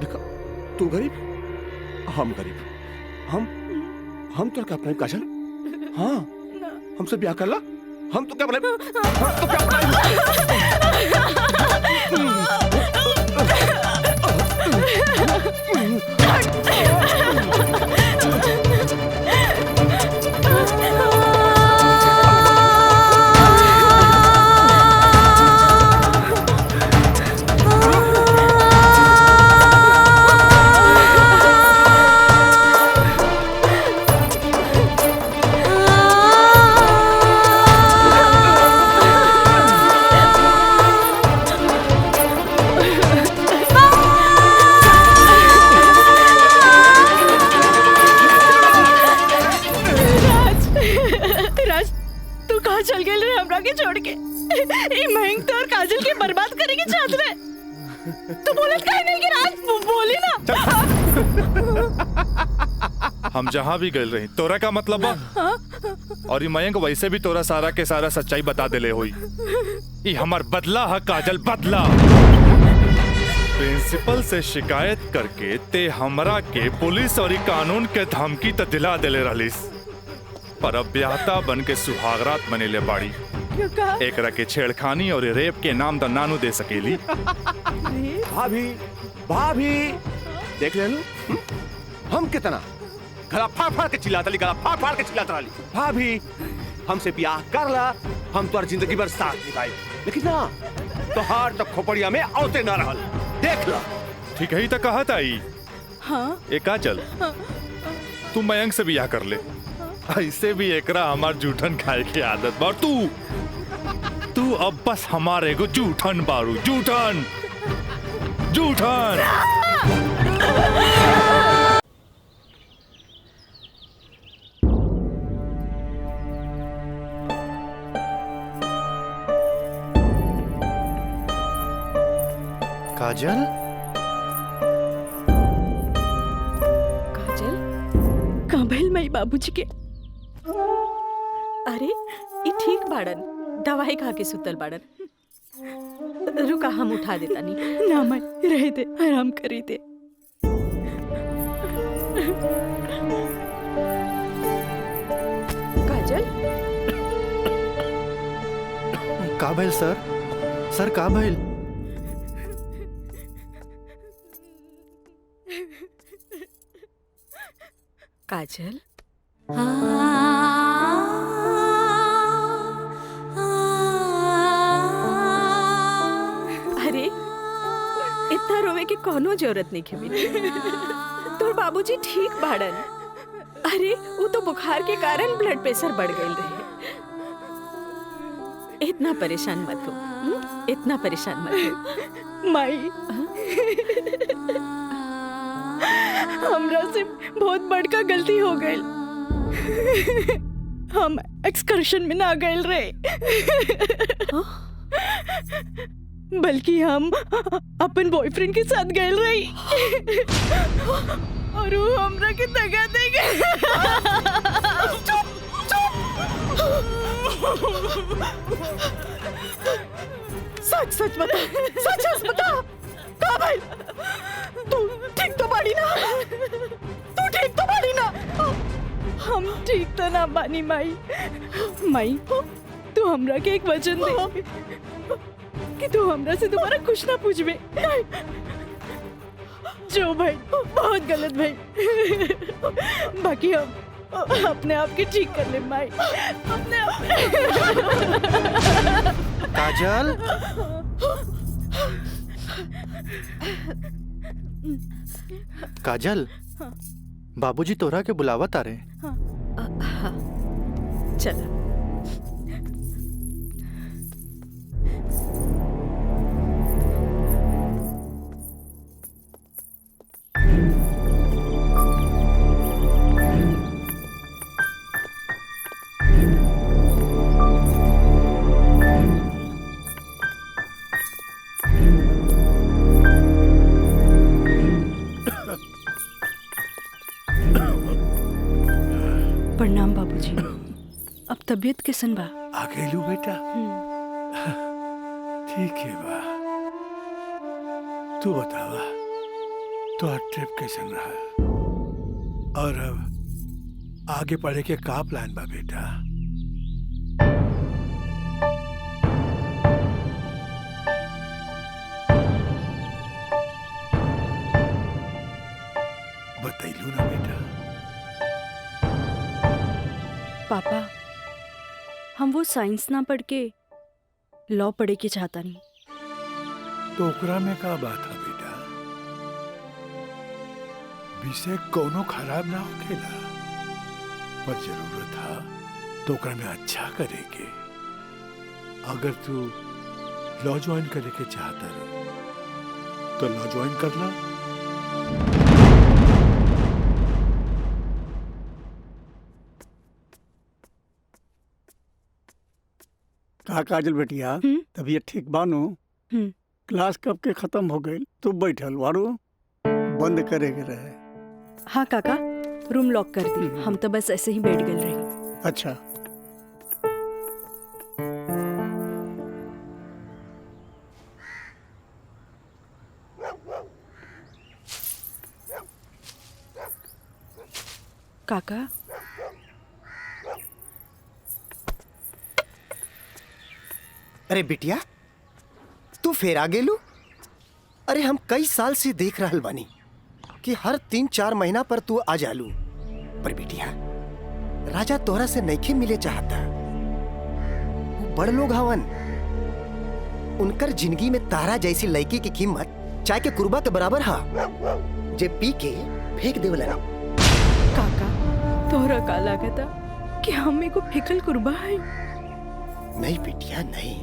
देखा तू गरीब हम गरीब हम तो क्या अपना काजल हाँ हमसे ब्याह कर ला हम तो क्या छोड़ के महंग तो और काजल के बर्बाद करेंगे चाहत रहे। तू बोलत काहे नहीं कि राज बोली ना। हम जहाँ भी गए रही तोरा का मतलब बा और ये मयंक वैसे भी तोरा सारा के सारा सच्चाई बता देले होई। ये हमार बदला है काजल बदला। प्रिंसिपल से शिकायत करके ते हमरा के पुलिस और कानून के धमकी तो दिला देले रहलिस पर अब ब्याहता बन के सुहागरात मनेले बाड़ी। एकरा के छेड़खानी और रेप के नाम तो नानू दे सकेली। भाभी देख ले हम कितना गला फाड़ के चिल्लाता ली भाभी हमसे ब्याह कर ला हम तो जिंदगी भर साथ निभाए लेकिन ना तोहार तो खोपड़िया में औते ना रहल देख ला। ठीक है ही तो कहा था ई। हाँ एका चल तू मयंक से ब्याह कर ले ऐसे भी एकरा हमार जूठन खाए की आदत बा। तू अब बस हमारे को जूठन बारू जूठन। काजल कहाँ भइल मई बाबूजी के? अरे ये ठीक बाड़न दवाई खा के सुतल बाड़न। रुका हम उठा देता नहीं। ना मैं रह दे आराम करी दे। काजल का भइल सर का भइल? काजल अरे इतना रोवे की कोनो जरूरत नहीं है मेरी। तोर बाबूजी ठीक बाड़न। अरे वो तो बुखार के कारण ब्लड प्रेशर बढ़ गई रहे। इतना परेशान मत हो। इतना परेशान मत हो माई। हमरा से बहुत बड़का गलती हो गई। हम एक्सकर्शन में ना गए रहे बल्कि हम अपन बॉयफ्रेंड के साथ गए रही और वो हमरा के दगा दे गए। सच बता बता का भाई तू ठीक तो बाड़ी ना? हम ठीक तो ना बानी माई तू हमरा के एक वचन दे कि तू हमरा से दोबारा कुछ ना पूछबे। जो भाई बहुत गलत भाई, बाकी हम अपने आप के ठीक कर ले माई, अपने आप। काजल, काजल, बाबूजी तोरा के बुलावत आ रहे। चला। प्रणाम बाबूजी। अब तबीयत कैसन बा? आ गइलू बेटा। ठीक है बा। तू बतावा तो ट्रिप कैसन रहा और अब आगे पढ़े के का प्लान बा बेटा? बतैलू ना बेटा। पापा, हम वो साइंस ना पढ़ के लॉ पढ़े के चाहता नहीं। तो ओकरा में का बात है बेटा? विषय कोनो खराब ना होखेला, पर जरूरत है तो ओकरा में अच्छा करेगे। अगर तू लॉ ज्वाइन करे के चाहता रहो तो लॉ ज्वाइन कर ला। का काजल बेटिया, तबीयत ठीक बानू? क्लास कब के खत्म हो गई? तू बैठल वारू बंद करे के रहे। हाँ काका, रूम लॉक कर दी। हम तो बस ऐसे ही बैठ गए रही। अच्छा। काका, अरे बिटिया, तू फिर आ गेलू? अरे हम कई साल से देख रहल बानी कि हर 3-4 महीना पर तू आ जालू। पर बिटिया, राजा तोहरा से नइखे मिले चाहता। वो बड़ लोग हवन, उनकर जिंदगी में तारा जैसी लड़की की कीमत चाय के कुर्बा के बराबर हा, जे पी के फेंक देवलन। काका, तोहरा का लागता कि हमें को फेकल कुर्बा है? नहीं बिटिया नहीं,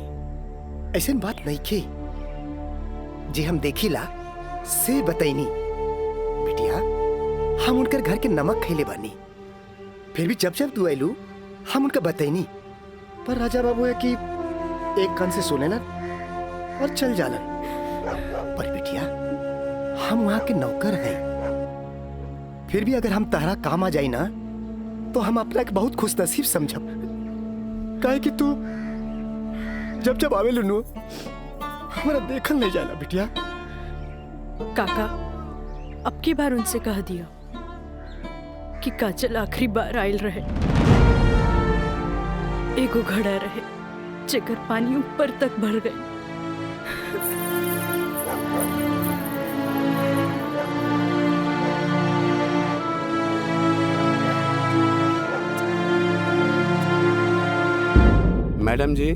ऐसे बात नहीं के जे हम देखिला से बताइनी। बिटिया, हम उनकर घर के नमक खैले बानी, फिर भी जब जब तू आयलू हम उनका बताइनी। पर राजा बाबू है कि एक कान से सुने और चल जालन। पर बिटिया, हम वहां के नौकर हैं, फिर भी अगर हम तारा काम आ जाई ना तो हम अपना के बहुत खुश नसीब समझब। काहे कि तू जब जब आवे लुनू हमारा देखल नहीं जाला बिटिया। काका, अब की बार उनसे कह दिया कि काजल आखिरी बार आयल रहे, एगो घड़ा रहे जेकर पानी ऊपर तक भर गई। मैडम जी,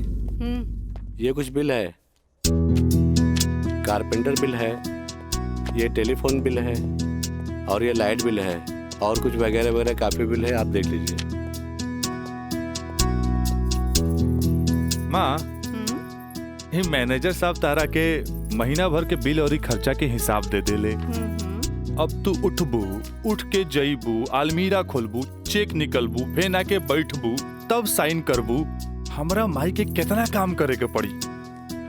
ये कुछ बिल है, कारपेंटर बिल है, ये टेलीफोन बिल है और ये लाइट बिल है और कुछ वगैरह वगैरह काफी बिल है, आप देख लीजिए। माँ, ये मैनेजर साहब तारा के महीना भर के बिल और खर्चा के हिसाब दे देले। अब तू उठबू, उठ के जईबू, अलमीरा खोलबू, चेक निकलबू, फेन आके बैठबू, तब साइन करबू। हमरा माई के कितना काम करे के पड़ी।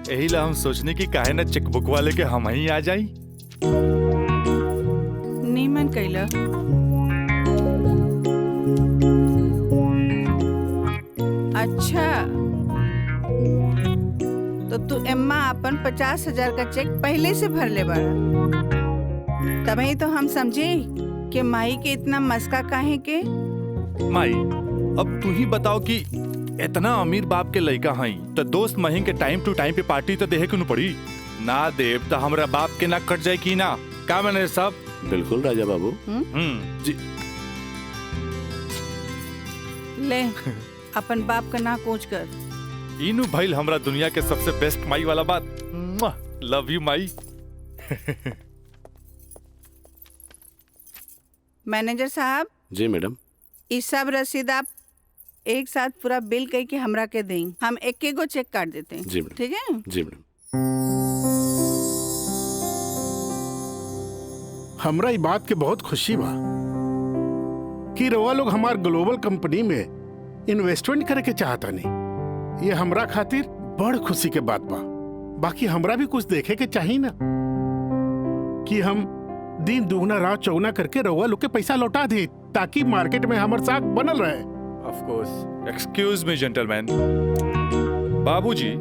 यही ला हम सोचने की काहे ना चेकबुक वाले के हम ही आ जाई। नीमन कैला। अच्छा, तो तू एम्मा अपन 50,000 का चेक पहले से भर ले बाड़ा, तभी तो हम समझे कि माई के इतना मस्का काहे के। माई, अब तू ही बताओ कि इतना अमीर बाप के लड़का हई तो दोस्त महीन के टाइम टू टाइम पे पार्टी तो देहे के पड़ी ना। देव तो हमरा बाप के ना कट जाए की ना। का मैनेजर साहब? बिल्कुल राजा बाबू। जी। ले अपन बाप का ना कोच कर। इनू भाई हमरा दुनिया के सबसे बेस्ट माई वाला बात। Love you Mai. मैनेजर साहब। जी मैडम। इस सब रसीद आप एक साथ पूरा बिल कह के हमरा के दें। हम एक गो चेक काट देते हैं। जी मैडम। ठीक है। जी मैडम। हमरा ई बात के बहुत खुशी बा कि रउआ लोग हमार ग्लोबल कंपनी में इन्वेस्टमेंट करे के चाहता नहीं। ये हमरा खातिर बड़ खुशी के बात बा। बाकी हमरा भी कुछ देखे के चाहिए ना कि हम दिन दुगना रात चौगुना करके रउआ लोग के पैसा लौटा दे ताकि मार्केट में हमार साख बनल रहे। Of course. Excuse me gentleman. बाबूजी।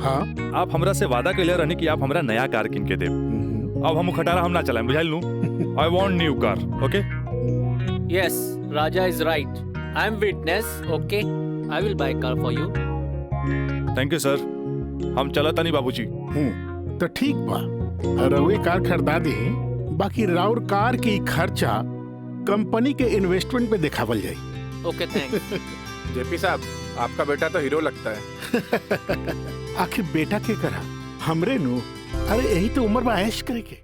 हाँ। आप हमरा से वादा कैले रहनी कि आप हमरा नया कार किन के देब। अब हम खटारा हम ना चलाएं, बुझाइल नु? I want new car, okay? Yes, Raja is right. I am witness. Okay, I will buy car for you. Thank you, sir. हम चलता नहीं बाबूजी। तो ठीक बा, रउए कार खरीदा दी। बाकी राउर कार की खर्चा कंपनी के इन्वेस्टमेंट पे दिखावल जाई। Okay, thanks. जेपी साहब, आपका बेटा तो हीरो लगता है। आखिर बेटा के करा हमरे नु। अरे यही तो उम्र में ऐश करे के।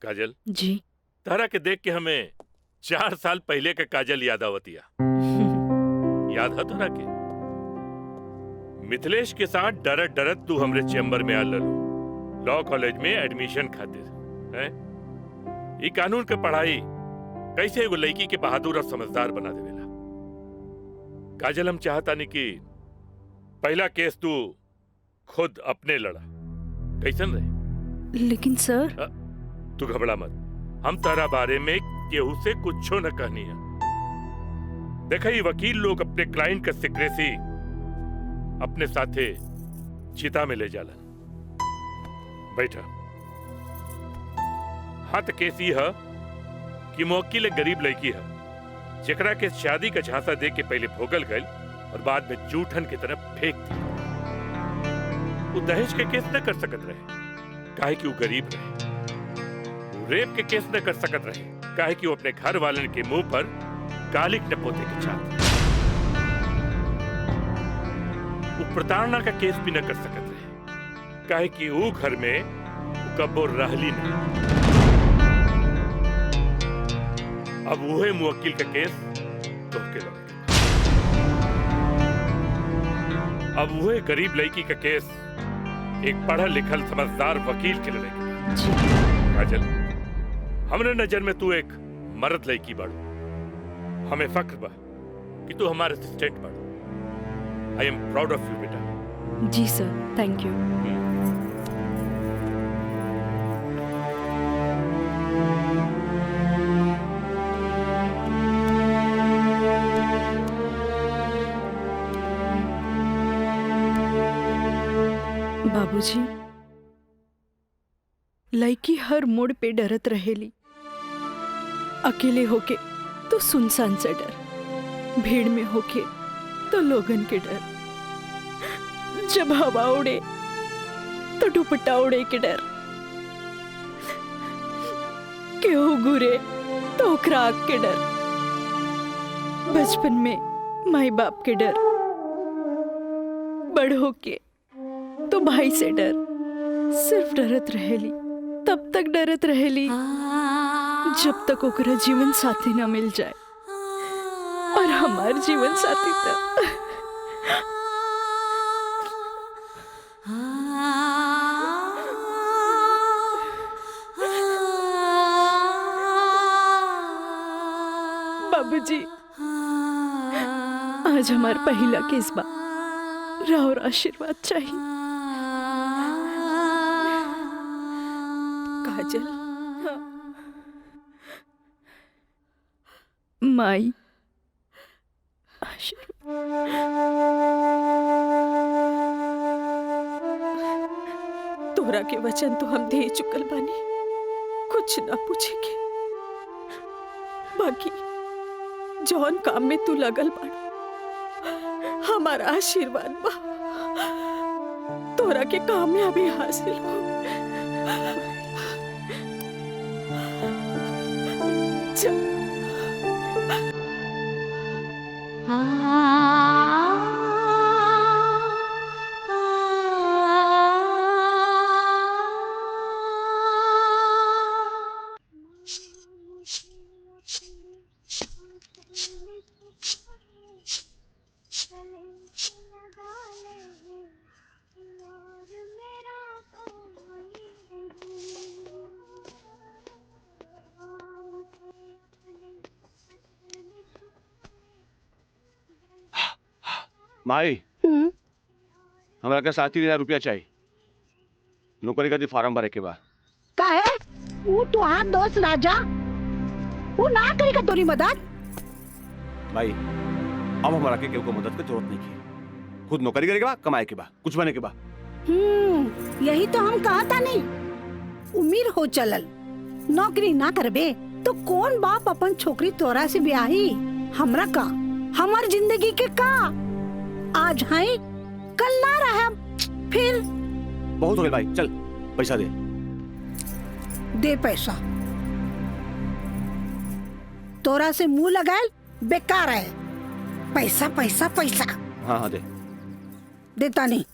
काजल जी। तारा के देख के हमें 4 साल पहले का काजल याद आवतिया। याद है तारा के? मिथिलेश के साथ डरत डरत तू हमरे चेम्बर में आ ललो लॉ कॉलेज में एडमिशन खातिर हैं? ई कानून के पढ़ाई कैसे एगो लड़की के बहादुर और समझदार बना देवेला। काजल हम चाहता नहीं कि पहला केस तू खुद अपने लड़ा, कैसन रहे? लेकिन सर। तू घबरा मत, हम तारा बारे में केहू से कुछो न कहनी है। देखा ये वकील लोग अपने क्लाइंट का सीक्रेसी अपने साथे चिता में ले जालन। बैठा। हाँ तो केस ये है कि मुवक्किल एक गरीब लड़की है जेकरा के शादी का झांसा दे के पहले भोगल गई और बाद में जूठन की तरफ फेंक दी। वो दहेज के केस न कर सकत रहे काहे कि वो गरीब रहे। वो रेप के केस न कर सकत रहे काहे कि वो अपने घर वाले के मुंह पर कालिक न पोते के चाहते। वो प्रताड़ना का केस भी न कर सकत रहे काहे कि वो घर में कब्बो रहली नहीं। अब वो है मुवक्किल का केस तो के लड़के। अब वो है गरीब लड़की का केस एक पढ़ा लिखल समझदार वकील के लड़के। काजल, हमरे नजर में तू एक मर्द लड़की बढ़। हमें फक्र बा कि तू हमारे असिस्टेंट बढ़। आई एम प्राउड ऑफ यू बेटा। जी सर, थैंक यू। बाबूजी, लड़की हर मोड़ पे डरत रहेली। अकेले होके तो सुनसान से डर, भीड़ में होके तो लोगन के डर, जब हवा उड़े तो दुपट्टा उड़े के डर, केहू घूरे तो ओकरा आग के डर, बचपन में माई बाप के डर, बड़ होके तो भाई से डर। सिर्फ डरत रहेली, तब तक डरत रहेली जब तक ओकरा जीवन साथी न मिल जाए। और हमार जीवन साथी तो बाबूजी, आज हमार पहला केस बा, राउर आशीर्वाद चाहिए। काजल, माई तोहरा के वचन तो हम दे चुकल बानी, कुछ ना पूछेगे। बाकी जौन काम में तू लगल बाड़ हमारा आशीर्वाद बा तोरा के कामयाबी हासिल हो। चल। माई हमरा के 7,000 रुपया चाहिए नौकरी का फार्म भरे के बाद। का है वो तुहार दोस्त राजा वो ना करेगा तोरी मदद। भाई अब हमारा के केहू को मदद की जरूरत नहीं है, खुद नौकरी करे के बा, कमाए के बा, कुछ बने के बा। यही तो हम कहा था नहीं उम्मीद हो चलल नौकरी ना करबे तो कौन बाप अपन छोकरी तोरा से ब्याही। हमरा का हमार जिंदगी के का आज है कल ना रहे फिर। बहुत हो गया भाई, चल पैसा दे। दे पैसा तोरा से मुंह लगाए बेकार है। पैसा पैसा पैसा। हाँ हाँ दे। देता नहीं।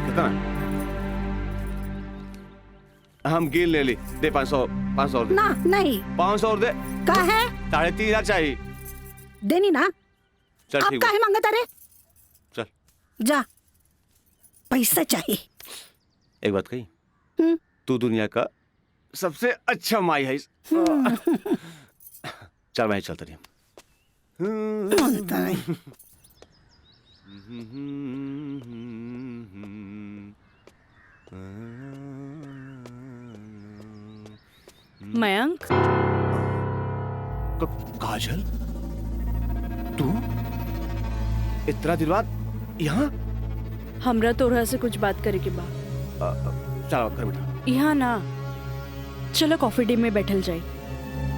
कितना? हम गिन ले ली, दे 500 500 दे। ना नहीं 500 और दे। का है 3,500 चाहिए। देनी ना। चल अब ठीक काहे मांगता रे। चल जा पैसा चाहिए। एक बात कही, तू दुनिया का सबसे अच्छा माई है। चल मैं चलता रही। मयंक काजल तू इतना दिन बाद यहाँ? हमरा तोरा से कुछ बात करे के बा। चलो कर बेटा। यहाँ ना चलो कॉफी डे में बैठल जाए।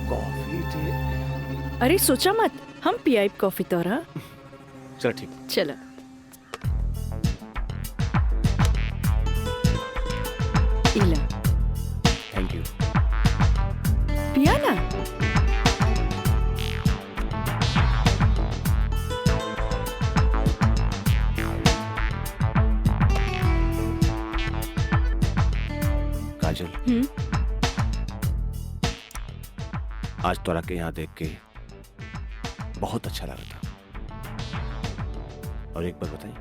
Coffee day? अरे सोचा मत, हम पियाई कॉफी तोरा। चल ठीक। चलो इला थैंक यू। पिया ना। काजल आज तोरा के यहाँ देख के बहुत अच्छा लगा था। और एक बात बताई,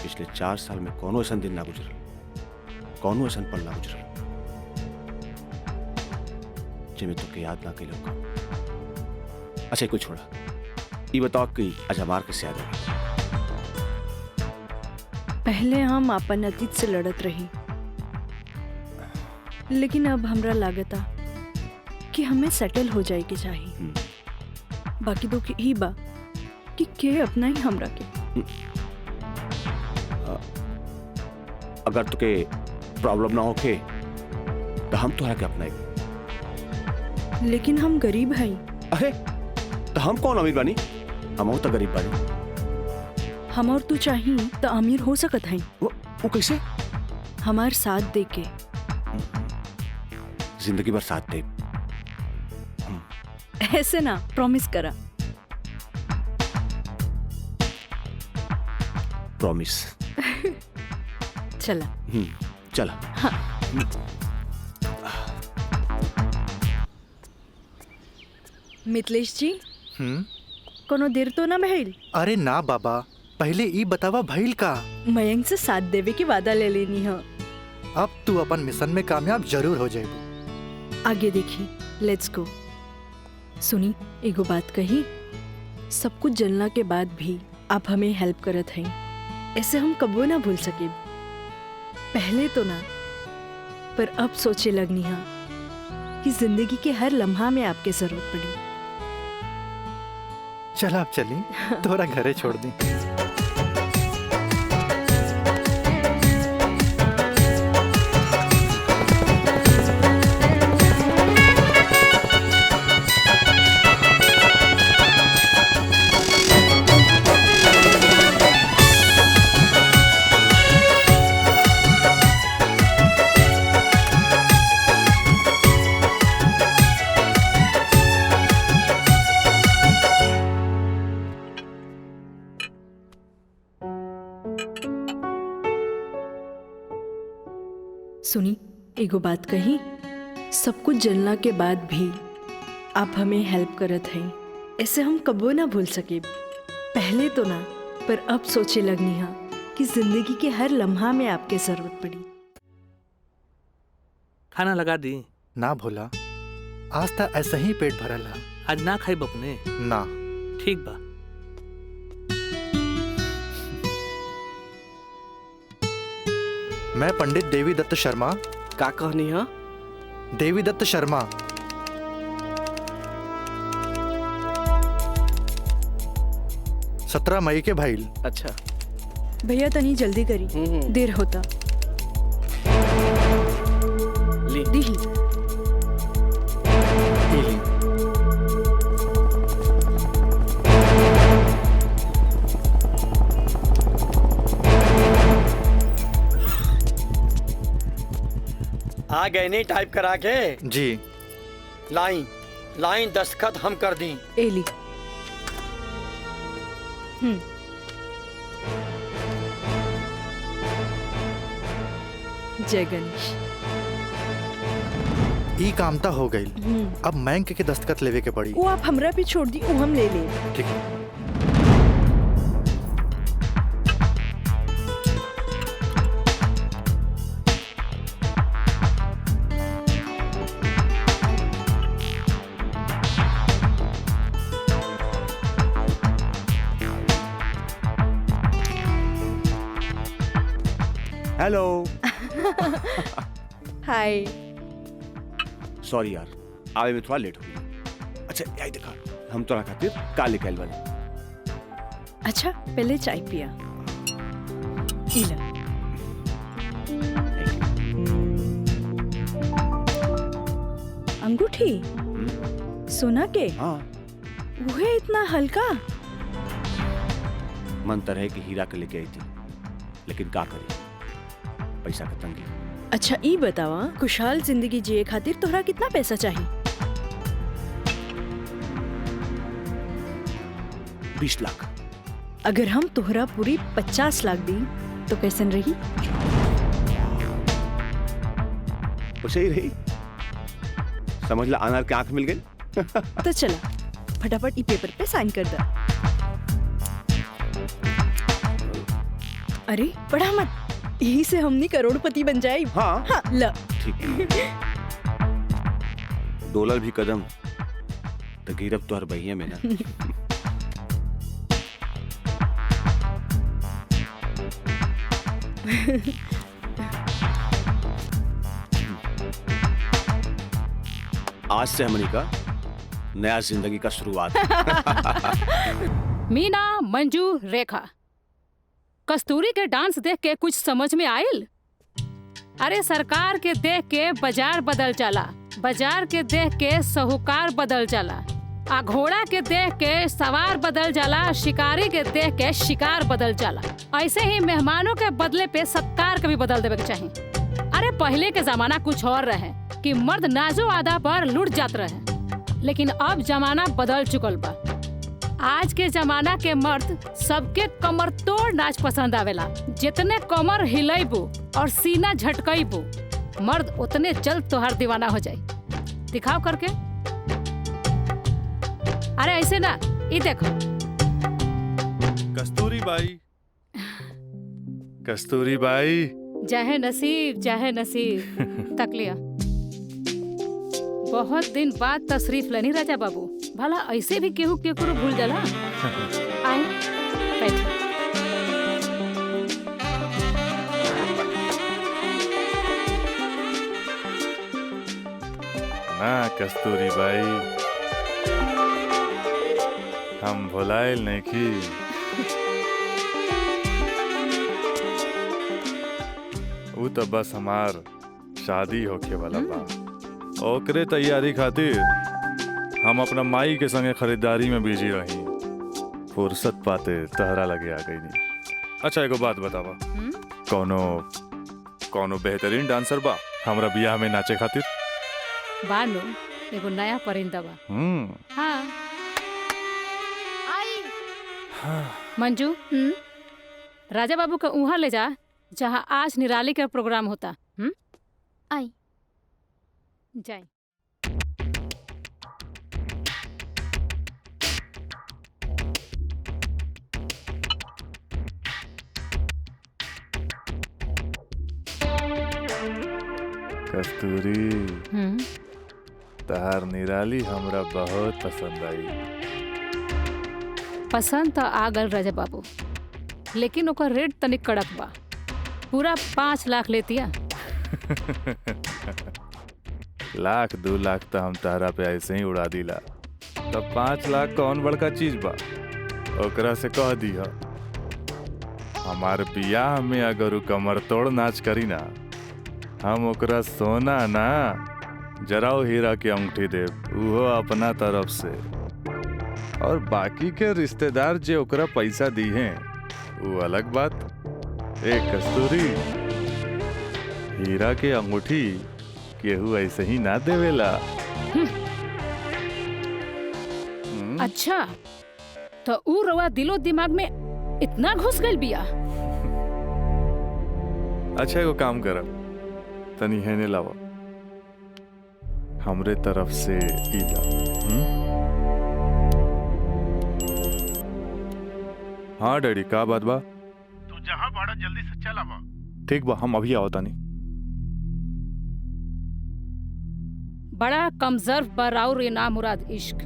पिछले 4 साल में कौनो ऐसा दिन ना गुजरल, कौनो ऐसा पल ना गुजरल जिसमें तो याद ना कैलो का। अच्छा कुछ छोड़ा, ये बताओ कि आज हमार कैसे याद आई? पहले हम अपन अतीत से लड़त रही, लेकिन अब हमरा लागता कि हमें सेटल हो जाए के चाहिए। बाकी तो ही बा कि के अपना ही हमरा के। अगर तुके प्रॉब्लम ना होके तो हम तोहरा के अपनाए। लेकिन हम गरीब हैं। अरे तो हम कौन अमीर बानी? हम तो गरीब बानी। हम और तू चाहिए तो अमीर हो सकत हैं। वो कैसे? हमार साथ दे के। जिंदगी भर साथ दे। ऐसे ना, प्रॉमिस करा। प्रॉमिस। चला। चला। हाँ। मिथिलेश जी, कोनो देर तो ना भइल? अरे ना बाबा, पहले ई बतावा भइल का। मयंक से साथ देवे की वादा ले लेनी है। अब तू अपन मिशन में कामयाब जरूर हो जाएगी। आगे देखी, लेट्स गो। सुनी, एगो बात कही, सब कुछ जलना के बाद भी आप हमें हेल्प करत हैं, ऐसे हम कबो ना भूल सके। पहले तो ना, पर अब सोचे लगनी है कि जिंदगी के हर लम्हा में आपकी जरूरत पड़ी। चल आप चली, तोरा घरे छोड़ दी। सुनी, एगो बात कही, सब कुछ जलना के बाद भी आप हमें हेल्प करत हैं, ऐसे हम कबो ना भूल सके। पहले तो ना, पर अब सोचे लगनी हा कि जिंदगी के हर लम्हा में आपके जरूरत पड़ी। खाना लगा दी? ना भोला, आज तक ऐसा ही पेट भरल है। आज ना खाई बपने? ना। ठीक बा। मैं पंडित देवी दत्त शर्मा। का कहनी है? देवी दत्त शर्मा। सत्रह मई के भाईल। अच्छा भैया तनी जल्दी करी, देर होता। ली। दीही। आ गए नहीं टाइप करा के? जी। लाइन लाइन दस्तखत हम कर दी। एली। जय गणेश। ई कामता हो गई। अब बैंक के दस्तखत लेवे के पड़ी। वो आप हमरा पे छोड़ दी, वो हम ले ले। ठीक है। हेलो। हाय। सॉरी यार, आवे में थोड़ा लेट हो गया। अच्छा यही देखा, हम तोरा खातिर का लेके आइल बानी। अच्छा पहले चाय पिया। इला। अंगूठी सोना के? हाँ। वो है इतना हल्का? मन तो रहे कि हीरा के लेके आई थी, लेकिन का करे, पैसा का तंगी। अच्छा ई बतावा, खुशहाल जिंदगी जिए खातिर तोहरा कितना पैसा चाहिए? 20 लाख। अगर हम तोहरा पूरी 50 लाख दी तो कैसन रही? वैसे ही रही। समझ ला अनार के आंख मिल गई। तो चला फटाफट ई पेपर पे साइन कर दे। अरे पढ़ा मत, यही से हमनी करोड़पति बन जाए। हाँ, हाँ ल। ठीक। डॉलर भी कदम तो गिरब तो हर बहिया में ना। आज से हमनी का नया जिंदगी का शुरुआत। मीना, मंजू, रेखा, कस्तूरी के डांस देख के कुछ समझ में आयल? अरे सरकार के देख के बाजार बदल जाला, बाजार के देख के साहूकार बदल जाला, आ घोड़ा के देख के सवार बदल जाला, शिकारी के देख के शिकार बदल जाला। ऐसे ही मेहमानों के बदले पे सत्कार के भी बदल देवे के चाहिए। अरे पहले के जमाना कुछ और रहे कि मर्द नाजो आदा पर लुट जात रहे, लेकिन अब जमाना बदल चुकल बा। आज के जमाना के मर्द सबके कमर तोड़ नाच पसंद आवेला। जितने कमर हिलैबू और सीना झटकैबू, मर्द उतने जल्द तोहार दीवाना हो जाए। दिखाओ करके। अरे ऐसे ना, ये देखो। कस्तूरी बाई, कस्तूरी बाई। चाहे नसीब, चाहे नसीब। तक लिया। बहुत दिन बाद तशरीफ लेनी राजा बाबू। भला ऐसे भी केहू केकरो भूल जाला? आए बैठ। ना कस्तूरी बाई, हम भुलाइल नहीं की। वो तो बस हमार शादी होके वाला बा, ओकरे तैयारी खातिर हम अपना माई के संगे खरीदारी में बिजी रही। फुर्सत पाते तहरा लगे आ गई नहीं। अच्छा एगो बात बतावा, कौनो बेहतरीन डांसर बा हमरा बियाह में नाचे खातिर? बानो एगो नया परिंदा बा। हाँ। मंजू, राजा बाबू का उहाँ ले जा जहाँ आज निराली का प्रोग्राम होता। आई जाए। कस्तूरी, तहार निराली हमरा बहुत पसंद आई। पसंद तो आ गल राजा बाबू, लेकिन ओकर रेट तनिक कड़क बा। पूरा 5 लाख लेतिया। लाख 2 लाख तो हम तारा पे ऐसे ही उड़ा दिला, तब 5 लाख कौन बड़का चीज बा? ओकरा से कह दिया हमार बियाह में अगर उ कमर तोड़ नाच करी ना, हम ओकरा सोना ना जराओ हीरा के अंगूठी देब, उहो अपना तरफ से। और बाकी के रिश्तेदार जे ओकरा पैसा दी हैं वो अलग बात। ए कस्तूरी, हीरा के अंगूठी केहू ऐसे ही ना देवेला। अच्छा, तो ऊ रवा दिलो दिमाग में इतना घुस गइल बिया। अच्छा एगो काम करब, तनी हेने लावा, हमरे तरफ से ई ला। हाँ डैडी, का बात बा? तू जहाँ बड़ा जल्दी से चल आवा। ठीक बा, हम अभी आओ तानी। बड़ा कमजोर बराउर ये ना मुराद इश्क,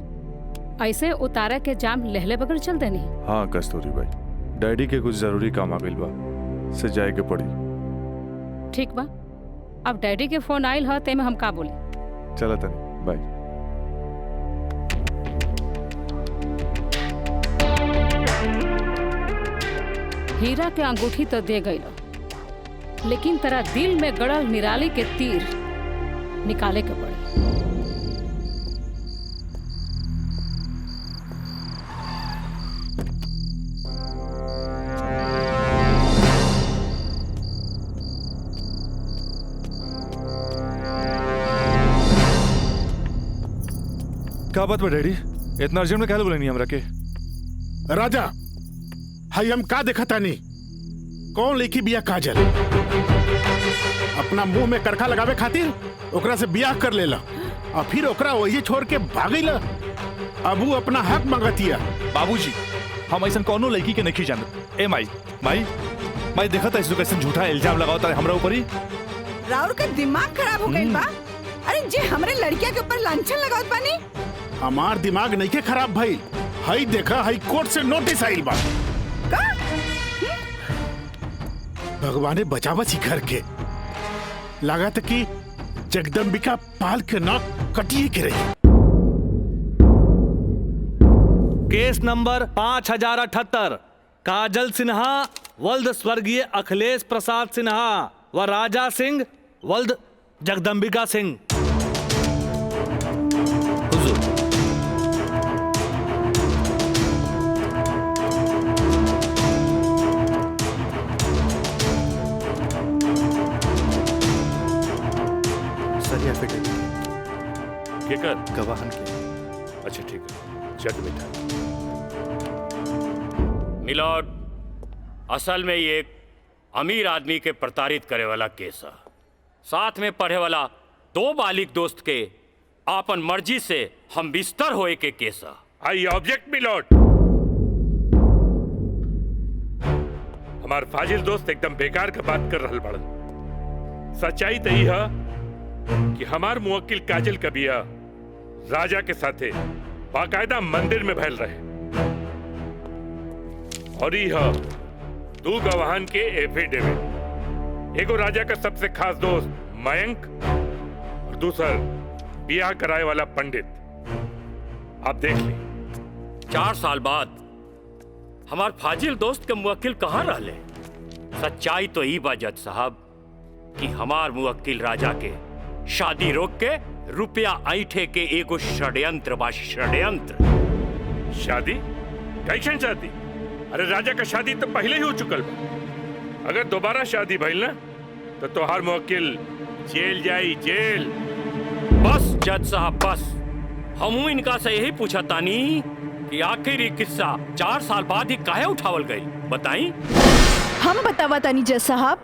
ऐसे उतारा के जाम लहले बगैर चल देनी। हाँ कस्तूरी भाई, डैडी के कुछ जरूरी काम आ गइल बा, से जाए के पड़ी। ठीक बा, अब डैडी के फोन आइल ह तेमे हम का बोली। चला तनी, बाय। हीरा के अंगूठी तो दे गई, लेकिन तेरा दिल में गड़ल निराली के तीर निकाले के पड़ी। क्या बात बा डैडी, इतना अर्जेंट में क्या बोले नहीं हमरा के? राजा, हाई हम का देखा तानी? कौन लेकी बिया काजल? अपना मुंह में करखा लगावे खातिर ओकरा से बियाह कर लेला और फिर ओकरा वही छोड़ के भागीला। अब वो अपना हक मांगतिया। बाबूजी, हम ऐसा कौनो लड़की के नहीं जानत। ए माई माई माई, देखा था कैसे झूठा इल्जाम लगाओ तारे हमरा ऊपर ही। राउर का दिमाग खराब हो गइल बा। अरे जे हमरे लड़किया के ऊपर लांछन लगावत बानी। हमार दिमाग नहीं के खराब भाई, हाई देखा हाई कोर्ट से नोटिस आइल बा। भगवाने बचावा सी घर के, लगा था कि जगदम्बिका पाल के नाक कटिए के रही। केस नंबर 5078, काजल सिन्हा वल्द स्वर्गीय अखिलेश प्रसाद सिन्हा व राजा सिंह वल्द जगदम्बिका सिंह। केकर? गवाहन के। अच्छा ठीक है, जग बेटा। मिलॉर्ड, असल में ये एक अमीर आदमी के प्रताड़ित करे वाला केस है। साथ में पढ़े वाला 2 बालिग दोस्त के आपन मर्जी से हम बिस्तर होए के केस है। I object my lord. हमार फाजिल दोस्त एकदम बेकार का बात कर रहल बड़न। सच्चाई तो यह है कि हमार मुवक्किल काजल का बिया राजा के साथे बाकायदा मंदिर में भैल रहे, और यह 2 गवाहन के एफिडेविट, एगो राजा का सबसे खास दोस्त मयंक और दूसर बियाह कराए वाला पंडित। आप देख ली। 4 साल बाद हमार फाजिल दोस्त के मुवक्किल कहाँ रहले? सच्चाई तो ई बा जज साहब कि हमार मुवक्किल राजा के शादी रोक के रुपया ऐठे के एगो षड्यंत्र बा, षड्यंत्र। शादी? कैसन शादी? अरे राजा का शादी तो पहले ही हो चुकल बा। अगर दोबारा शादी भइल ना तो तोहार मुवक्किल जेल जाई, जेल। बस जज साहब बस, हमू इनका से यही पूछा तानी कि आखिर ये किस्सा 4 साल बाद ही काहे उठावल गई, बताई? हम बतावा तानी जज साहब।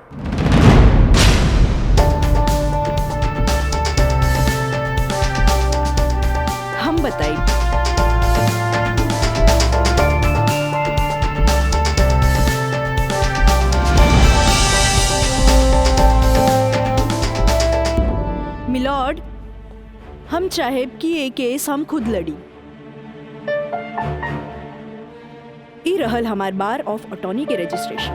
हम चाहे कि ये केस हम खुद लड़ी। ई रहल हमार बार ऑफ अटॉर्नी के registration.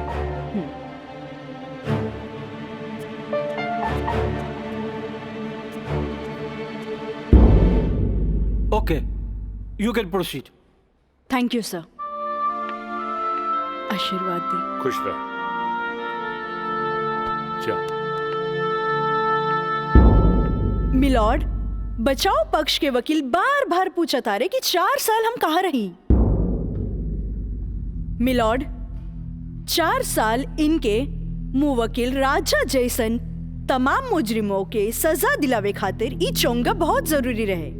Okay, you can proceed. Thank you sir. आशीर्वाद दी। खुश रह। जा। मिलॉर्ड, बचाव पक्ष के वकील बार बार पूछा तारे कि 4 साल हम कहाँ रही। मिलॉर्ड, 4 साल इनके मुवक्किल राजा जैसन तमाम मुजरिमों के सजा दिलावे खातिर ई चोंगा बहुत जरूरी रहे।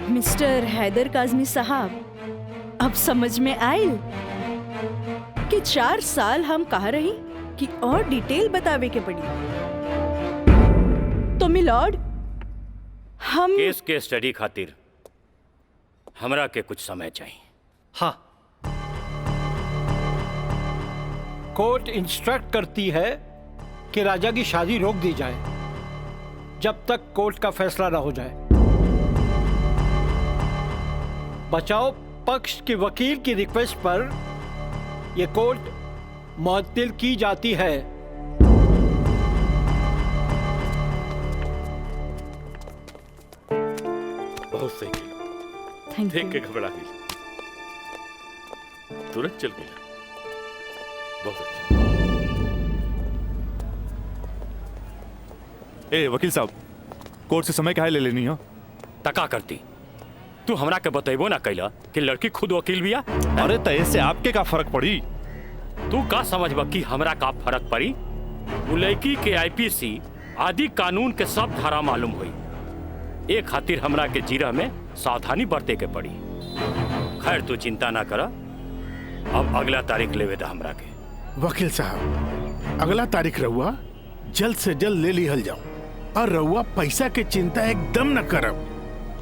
मिस्टर हैदर काज़मी साहब, अब समझ में आयल कि 4 साल हम कहाँ रही कि और डिटेल बतावे के पड़ी। तो मिलॉर्ड, हम केस के स्टडी खातिर हमरा के कुछ समय चाहिए। हाँ, कोर्ट इंस्ट्रक्ट करती है कि राजा की शादी रोक दी जाए जब तक कोर्ट का फैसला ना हो जाए। बचाव पक्ष के वकील की रिक्वेस्ट पर यह कोर्ट मुअत्तिल की जाती है। बहुत सही किया। देख के घबरा गई, तुरंत चल गया। बहुत अच्छा। ए वकील साहब, कोर्ट से समय काहे ले लेनी हो? तका करती तू हमरा के बतेबो ना कैला कि लड़की खुद वकील बिया। अरे तय से आपके का फर्क पड़ी? तू का समझबा कि हमरा का फर्क पड़ी? वो लड़की के आईपीसी आदि कानून के सब धारा मालूम हुई। एक खातिर हमरा के जीरा में सावधानी बरते के पड़ी। खैर तू चिंता ना कर, अब अगला तारीख लेवे दा हमरा के। वकील साहब, अगला तारीख रहुआ जल्द से जल्द ले लिहल जाओ, और रहुआ पैसा के चिंता एकदम न करब।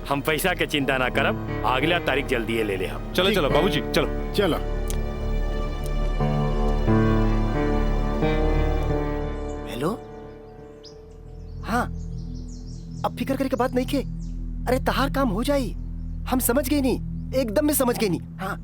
हम पैसा के चिंता ना करब, अगला तारीख जल्दी ले हम। चलो चलो बाबूजी, चलो चलो। हेलो, हाँ, अब फिक्र करे के बात नहीं के। अरे तहार काम हो जाई, हम समझ गए नहीं, एकदम में समझ गए नहीं। हाँ,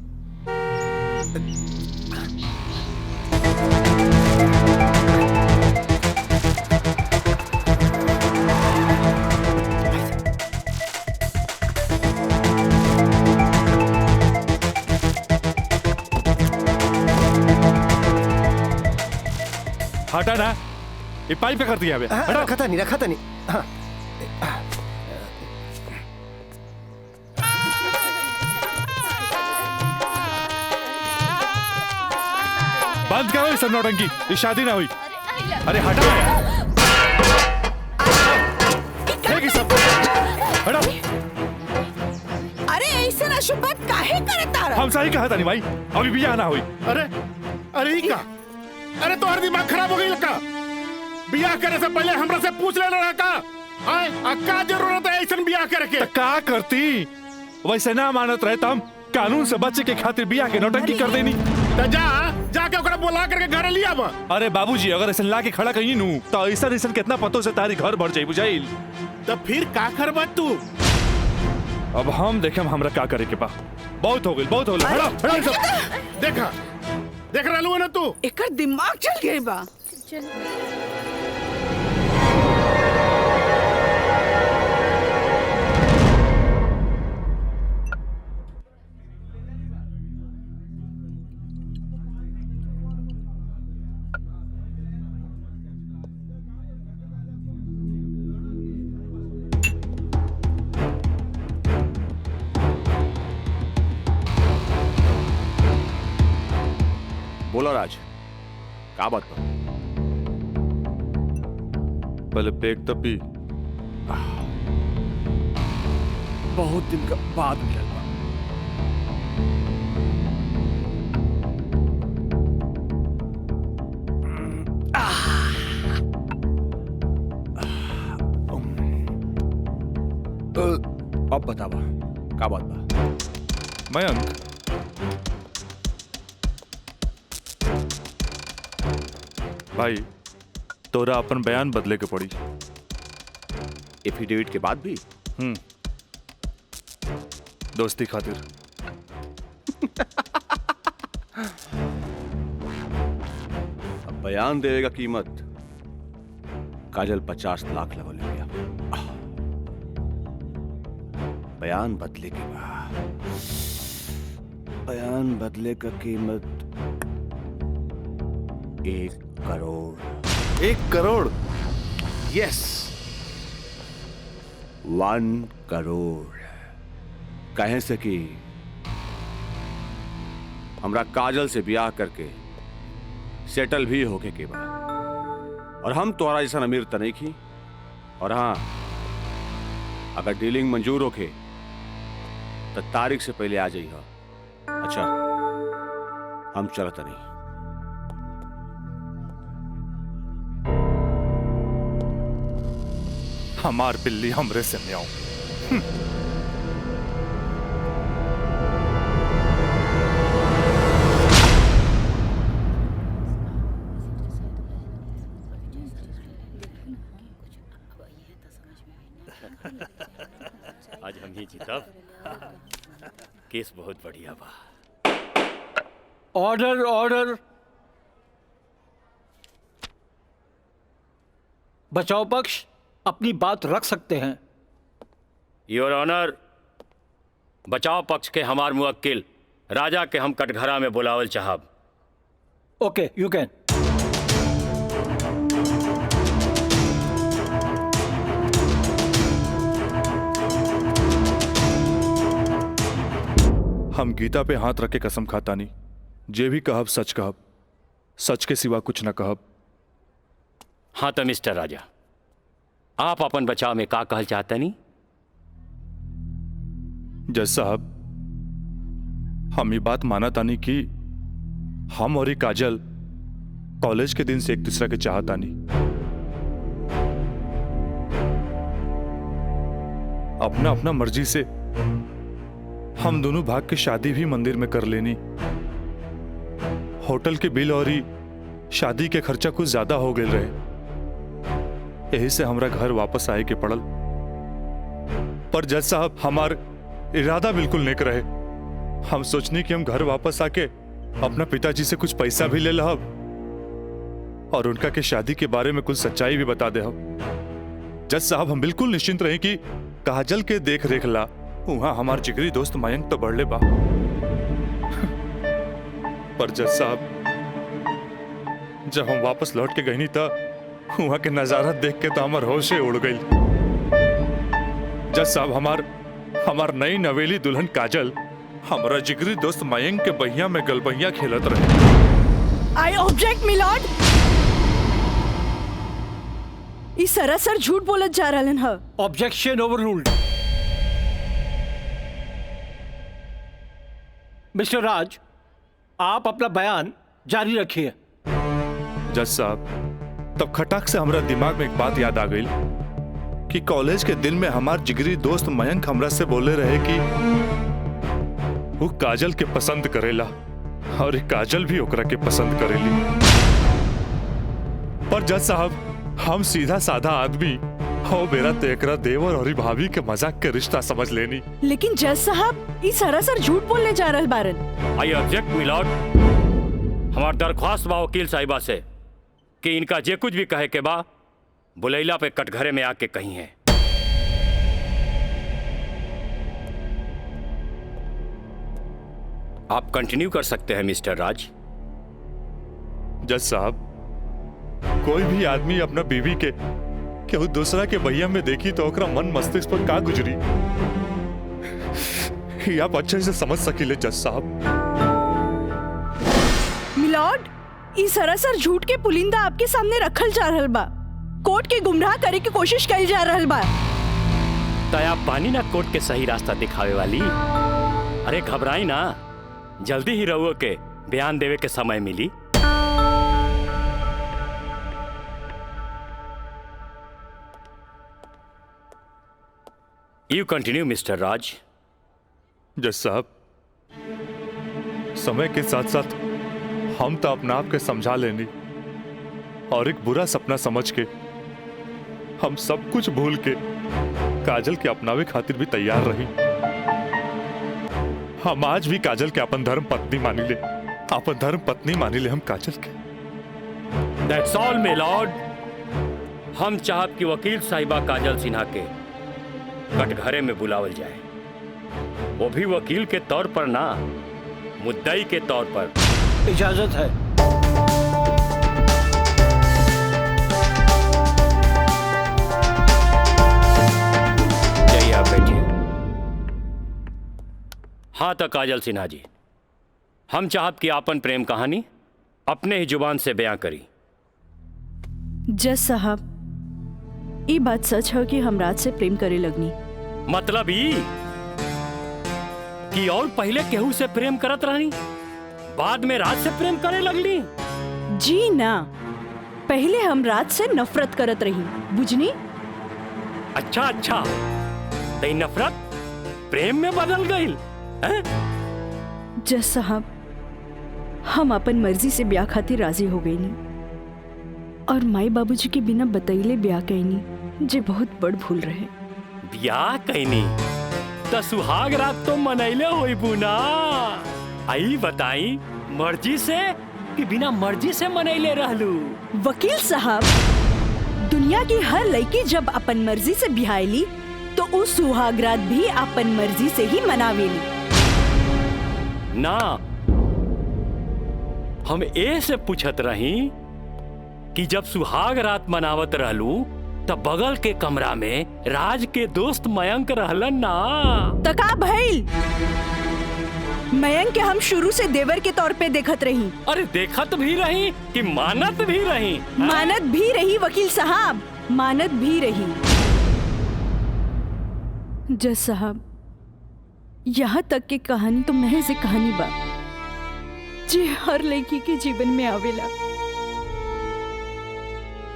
हटा ना, ये पाइप पे कर दिया अबे। रखा था नहीं, रखा था नहीं। हाँ। बंद करो इस नौटंकी, ये शादी ना हुई। अरे हटा यार, सब हटा। अरे ऐसे ना शुभ बात काहे करे तारा? हम सही कहा था नहीं भाई, अभी भी ना हुई। अरे अरे ही का? अरे तो हर दिमाग खराब हो गई का? बियाह करे से पहले हमरा से पूछ लेना का? आए, का जरूरत है ऐसा बियाह करे के? का करती? वैसे ना मानत रहे हम कानून से बच्चे के खातिर बियाह के नौटंकी कर देनी। तो जाके ओकरा बुला करके घर लिया बा। अरे बाबूजी, अगर ऐसा ला के खड़ा कहीं नू तो ऐसा कितना पतों से तारी घर भर जाई बुझाइल। तो फिर का करबा तू? अब हम देखे हमरा का करे के बा। बहुत हो गई, बहुत हो गई। हटा हटा सब। देखा देख रहलू ना तू? एकर दिमाग चल गई बा। बोलो राज, का बात बा? पहले पेट तो पी। बहुत दिन का बाद मिलल बा। अब बतावा का बात बा? मयंक, भाई तोरा अपन बयान बदले के पड़ी। एफिडेविट के बाद भी? दोस्ती खातिर। अब बयान देवे का कीमत काजल 50 लाख लगो ले गया। बयान बदले के बाद बयान बदले का कीमत 1 करोड़। 1 करोड़? यस, 1 करोड़। कहें से कि हमरा काजल से ब्याह करके सेटल भी होके के बाद, और हम तोरा जैसा अमीर त नहीं की। और हाँ, अगर डीलिंग मंजूर होके तो तारीख से पहले आ जाइए। अच्छा, हम चलत नहीं। हमार बिल्ली हमरे से म्याऊं। आज हम ही जीतब। केस बहुत बढ़िया बा। Order order. बचाव पक्ष अपनी बात रख सकते हैं। योर ऑनर, बचाव पक्ष के हमार मुवक्किल राजा के हम कटघरा में बुलावल चाहब। ओके, यू कैन। हम गीता पे हाथ रख के कसम खाता नहीं, जे भी कहब सच कहब, सच के सिवा कुछ न कहब। हाँ तो मिस्टर राजा, आप अपन बचाव में का कहल चाहते नहीं? जज साहब, हम ये बात माना तानी कि हम और ये काजल कॉलेज के दिन से एक दूसरे के चाहतानी। अपना अपना मर्जी से हम दोनों भाग के शादी भी मंदिर में कर लेनी। होटल के बिल और ही शादी के खर्चा कुछ ज्यादा हो गए रहे, यही से हमरा घर वापस आए के पड़ल। पर जज साहब, हमार इरादा बिल्कुल नेक रहे। हम सोचनी कि हम घर वापस आके अपना पिताजी से कुछ पैसा भी ले लहब और उनका के शादी के बारे में कुछ सच्चाई भी बता दे। जज साहब, हम बिल्कुल निश्चिंत रहे कि काजल के देख रेख ला वहां हमार जिगरी दोस्त मयंक तो बढ़ले बा। पर जज साहब, जब हम वापस लौट के गई नहीं था, वहां के नजारा देख के तो हमार होश उड़ गई। जज साहब, हमार नई नवेली दुल्हन काजल हमारा जिगरी दोस्त मयंक के बहिया में गलबहिया खेलत रहे। I object my lord. ई सरासर झूठ बोलत जा रहलन ह। Objection overruled. मिस्टर राज, आप अपना बयान जारी रखिए। जज साहब, तब खटाक से हमारा दिमाग में एक बात याद आ गई कि कॉलेज के दिन में हमार जिगरी दोस्त मयंक हमरा से बोले रहे कि वो काजल के पसंद करेला और काजल भी ओकरा के पसंद करेली। पर जज साहब, हम सीधा साधा आदमी हो मेरा तेकरा देवर और भाभी के मजाक के रिश्ता समझ लेनी। लेकिन जज साहब, ई सरासर झूठ बोलने जा रहल बारन। I object my lord. हमार दरख्वास्त बा वकील साहिबा से कि इनका जे कुछ भी कहे के बा बुलैला पे कटघरे में आके कही है। आप कंटिन्यू कर सकते हैं मिस्टर राज। जज साहब, कोई भी आदमी अपना बीवी के केहू दूसरा के भैया में देखी तो ओकरा मन मस्तिष्क पर का गुजरी, ये आप अच्छे से समझ सकीले जज साहब। मिलॉर्ड, ई सरासर झूठ के पुलिंदा आपके सामने रखल जा रहल बा। कोर्ट के गुमराह करे की कोशिश कइल जा रहल बा। तया पानी ना कोर्ट के सही रास्ता दिखावे वाली। अरे घबराई ना, जल्दी ही रहुओ के बयान देवे के समय मिली। यू कंटिन्यू मिस्टर राज। जज साहब, समय के साथ साथ हम तो अपना आप के समझा लेनी और एक बुरा सपना समझ के हम सब कुछ भूल के काजल के अपनावे खातिर भी तैयार रही। हम आज भी काजल के अपन धर्म पत्नी मानी ले, अपन धर्म पत्नी मानी ले हम काजल के। That's all my Lord. हम चाहत कि वकील साहिबा काजल सिन्हा के कटघरे में बुलावल जाए, वो भी वकील के तौर पर ना, मुद्दई के तौर पर। इजाजत है। जाइए आप बैठिए। हाँ तो काजल सिन्हा जी, हम चाहत कि आपन प्रेम कहानी अपने ही जुबान से बयां करी। जज साहब, ये बात सच है कि हम रात से प्रेम करे लगनी। मतलब ई कि और पहले केहू से प्रेम करत रहनी, बाद में रात से प्रेम करे लगली? जी ना, पहले हम रात से नफरत करत रही, बुझनी? अच्छा अच्छा, तो नफरत प्रेम में बदल गई? जज साहब, हम अपन मर्जी से ब्याह खातिर राजी हो गई नी और माई बाबूजी के बिना बतैले ब्याह कैनी, जे बहुत बड़ भूल रहे। ब्याह कैनी तो सुहाग रात तो मनैले होई बुना। आई बताई, मर्जी से कि बिना मर्जी से मनैले रहलू? वकील साहब, दुनिया की हर लड़की जब अपन मर्जी से बिहाईली तो उस सुहाग रात भी अपन मर्जी से ही मनावेली ना। हम ए से पूछत रही कि जब सुहाग रात मनावत रहलू तब बगल के कमरा में राज के दोस्त मयंक रहलन ना। तका भइल, मयंक के हम शुरू से देवर के तौर पे देखत रही। अरे देखत भी रही कि मानत भी रही? मानत भी रही वकील साहब, मानत भी रही। जज साहब, यहाँ तक की कहानी तो महज एक कहानी बा जे हर लड़की के जीवन में आवेला।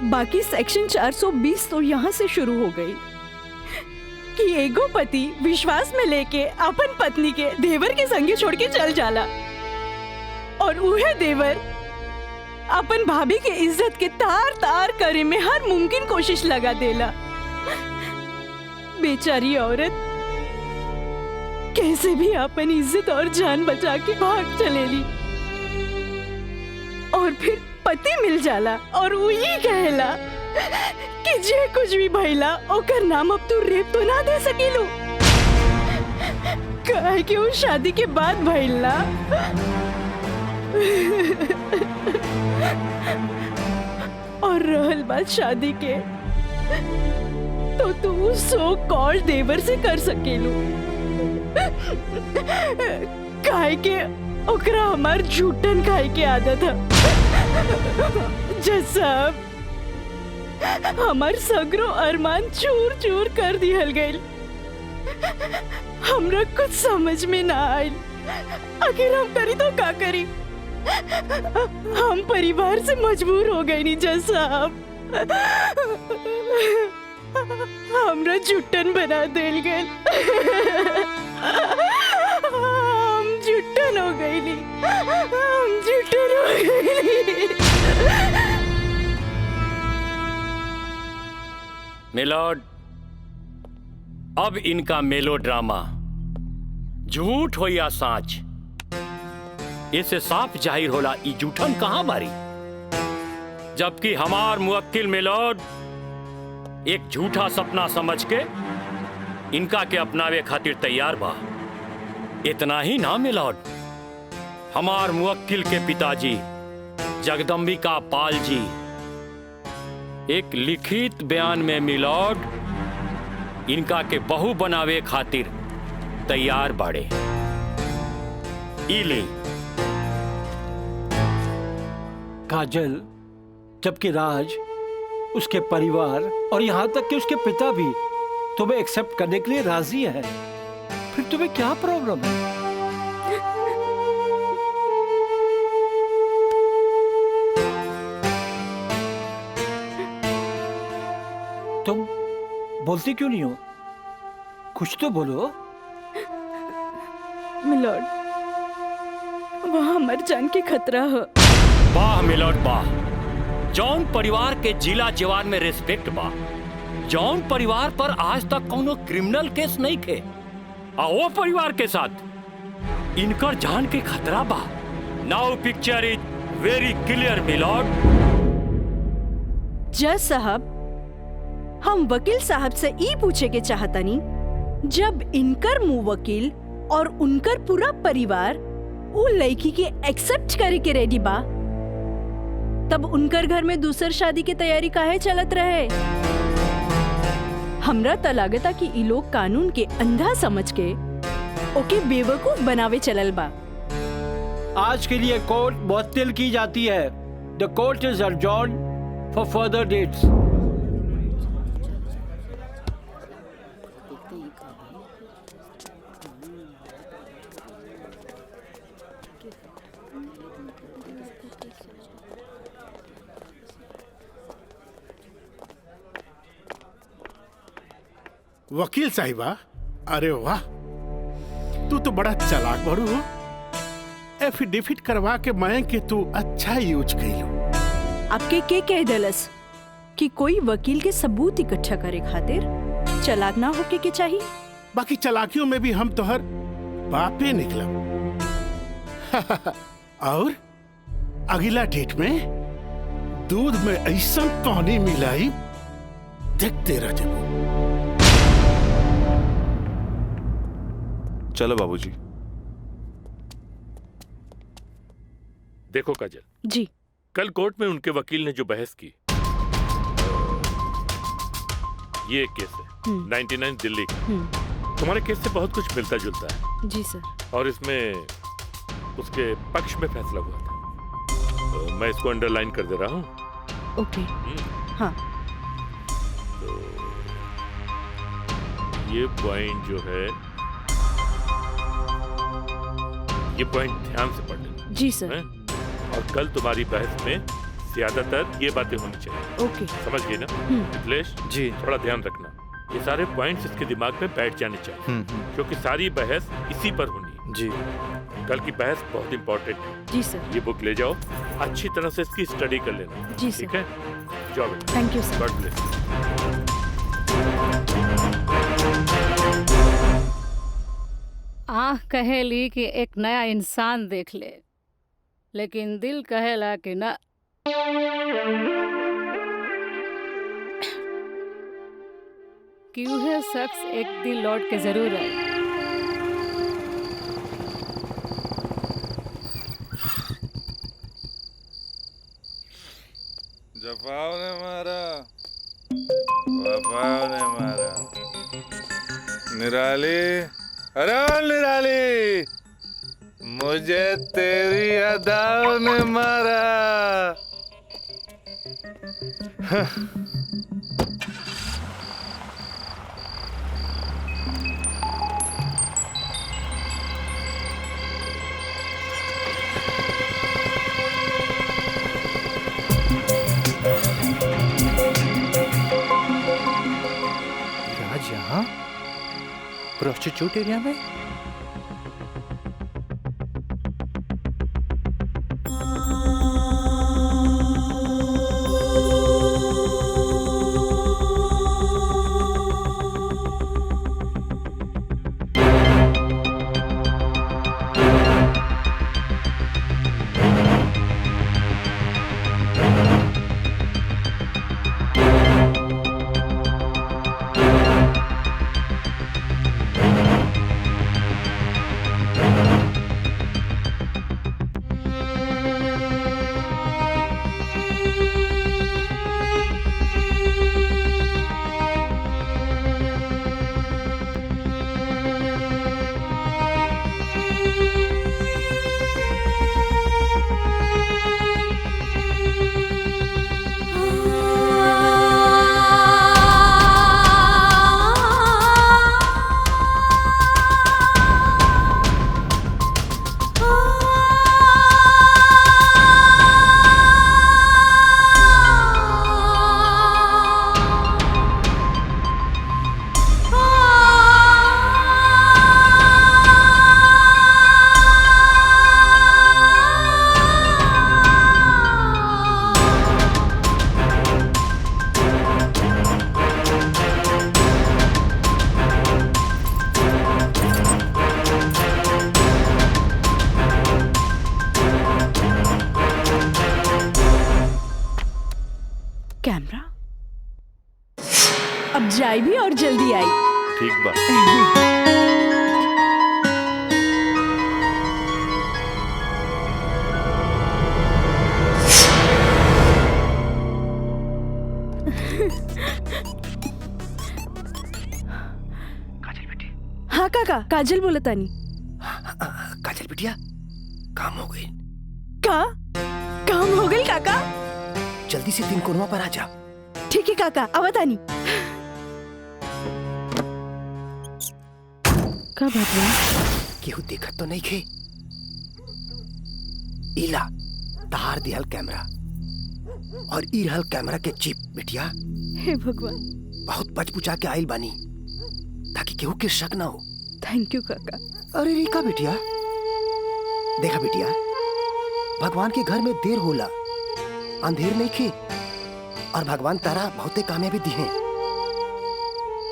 बाकी सेक्शन 420 तो यहाँ से शुरू हो गई कि एगो पति विश्वास में लेके अपन पत्नी के देवर के संगे छोड़ के चल जाला और उहे देवर अपन भाभी के इज्जत के तार तार करे में हर मुमकिन कोशिश लगा देला। बेचारी औरत कैसे भी अपन इज्जत और जान बचा के भाग चलेली और फिर पति मिल जाला और वही कहला कि जे कुछ भी भइला ओकर नाम अब तू रेप तो ना दे सकेलू, काहे कि वो शादी के बाद भइला। और रहल बात शादी के, तो तू सो कॉल देवर से कर सकेलू, काहे के ओकरा हमार झूठन खाए के आदत है। जज साहब, हमार सगरो अरमान चूर चूर कर दिहल गइल। हमरा कुछ समझ में ना आइल, आखिर हम करी तो का करी। हम परिवार से मजबूर हो गए नी जज साहब, हमरा झुट्टन बना देल गइल। हम झुट्टन हो गई नी, हम झुट्टन हो गई। मिलॉर्ड, अब इनका मेलो ड्रामा झूठ हो या साच, इसे साफ जाहिर होला ई झूठन कहां बारी। जबकि हमार मुवक्किल मिलॉर्ड एक झूठा सपना समझ के इनका के अपनावे खातिर तैयार बा। इतना ही ना मिलॉर्ड, हमार मुवक्किल के पिताजी जगदम्बिका पाल जी एक लिखित बयान में मिलॉर्ड इनका के बहू बनावे खातिर तैयार बाड़े। इली काजल, जबकि राज, उसके परिवार और यहाँ तक कि उसके पिता भी तुम्हें एक्सेप्ट करने के लिए राजी है, फिर तुम्हें क्या प्रॉब्लम है? तुम बोलती क्यों नहीं हो? कुछ तो बोलो। मिलॉर्ड, वहाँ मर जान के खतरा है। वाह मिलॉर्ड वाह, जौन परिवार के जिला जवान में रिस्पेक्ट बा, जौन परिवार पर आज तक कोनो क्रिमिनल केस नहीं थे, आ वो परिवार के साथ इनकर जान के खतरा बा। Now picture is very clear my lord. जज साहब, हम वकील साहब से ई पूछे के चाहतनी, जब इनकर मुंह वकील और उनकर पूरा परिवार उ लड़की के एक्सेप्ट करे के रेडी बा, तब उनकर घर में दूसर शादी की तैयारी काहे चलत रहे? हमरा त लागता कि ई लोग कानून के अंधा समझ के ओके बेवकूफ बनावे चलल बा। आज के लिए कोर्ट मुअत्तल की जाती है। The court is adjourned for further dates. वकील साहिबा, अरे वाह, तू तो बड़ा चालाक बड़ू हो। एफिडेविट करवा के मैं कि तू अच्छा यूज कैलू। आपके के कह दलस कि कोई वकील के सबूत इकट्ठा करे खातिर चालाक ना होके के चाहिए? बाकी चालाकियों में भी हम तोहर बापे निकला। और अगला डेट में दूध में ऐसा पानी मिलाई, देखते रह जाओ। चलो बाबूजी। देखो काजल जी, कल कोर्ट में उनके वकील ने जो बहस की, ये एक केस है 99 दिल्ली का। तुम्हारे केस से बहुत कुछ मिलता जुलता है। जी सर। और इसमें उसके पक्ष में फैसला हुआ था। मैं इसको अंडरलाइन कर दे रहा हूँ। ओके। हाँ। तो ये पॉइंट जो है, ये पॉइंट ध्यान से पढ़ लेना। जी सर। और कल तुम्हारी बहस में ज्यादातर ये बातें होनी चाहिए। ओके। समझ गई ना मिथिलेश? जी। थोड़ा ध्यान रखना, ये सारे पॉइंट्स इसके दिमाग में बैठ जाने चाहिए, क्योंकि सारी बहस इसी पर होनी है। जी। कल की बहस बहुत इंपॉर्टेंट है। जी सर। ये बुक ले जाओ, अच्छी तरह से इसकी स्टडी कर लेना। जी सर। ठीक है, जाओ बेटा। Thank you sir. God bless. आँख कहेली कि एक नया इंसान देख ले, लेकिन दिल कहेला कि ना। कि वह शख्स एक दिन लौट के जरूर आए। जफाओ ने मारा, वफाओ ने मारा। निराली, अरे निराली, मुझे तेरी अदाओं ने मारा। राज यहाँ प्रोस्टिट्यूट एरिया में? कैमरा अब जाए भी और जल्दी आई। ठीक बा। हाँ काका, काजल बोलतानी। काजल बिटिया काम हो गई। काम हो गई काका। जल्दी से 3 कोनवा पर आ जा। ठीक है काका, आवतानी। का भगवान केहू देखत तो नहीं खे। इला तार दिहल कैमरा और ई रहल कैमरा के चिप। बिटिया हे भगवान, बहुत बच बुचा के आइल बानी ताकि केहू के शक ना हो। थैंक यू काका। अरे रिका बिटिया, देखा बिटिया, भगवान के घर में देर होला, अंधेर नहीं खे, और भगवान तारा बहुते कामयाबी दी है।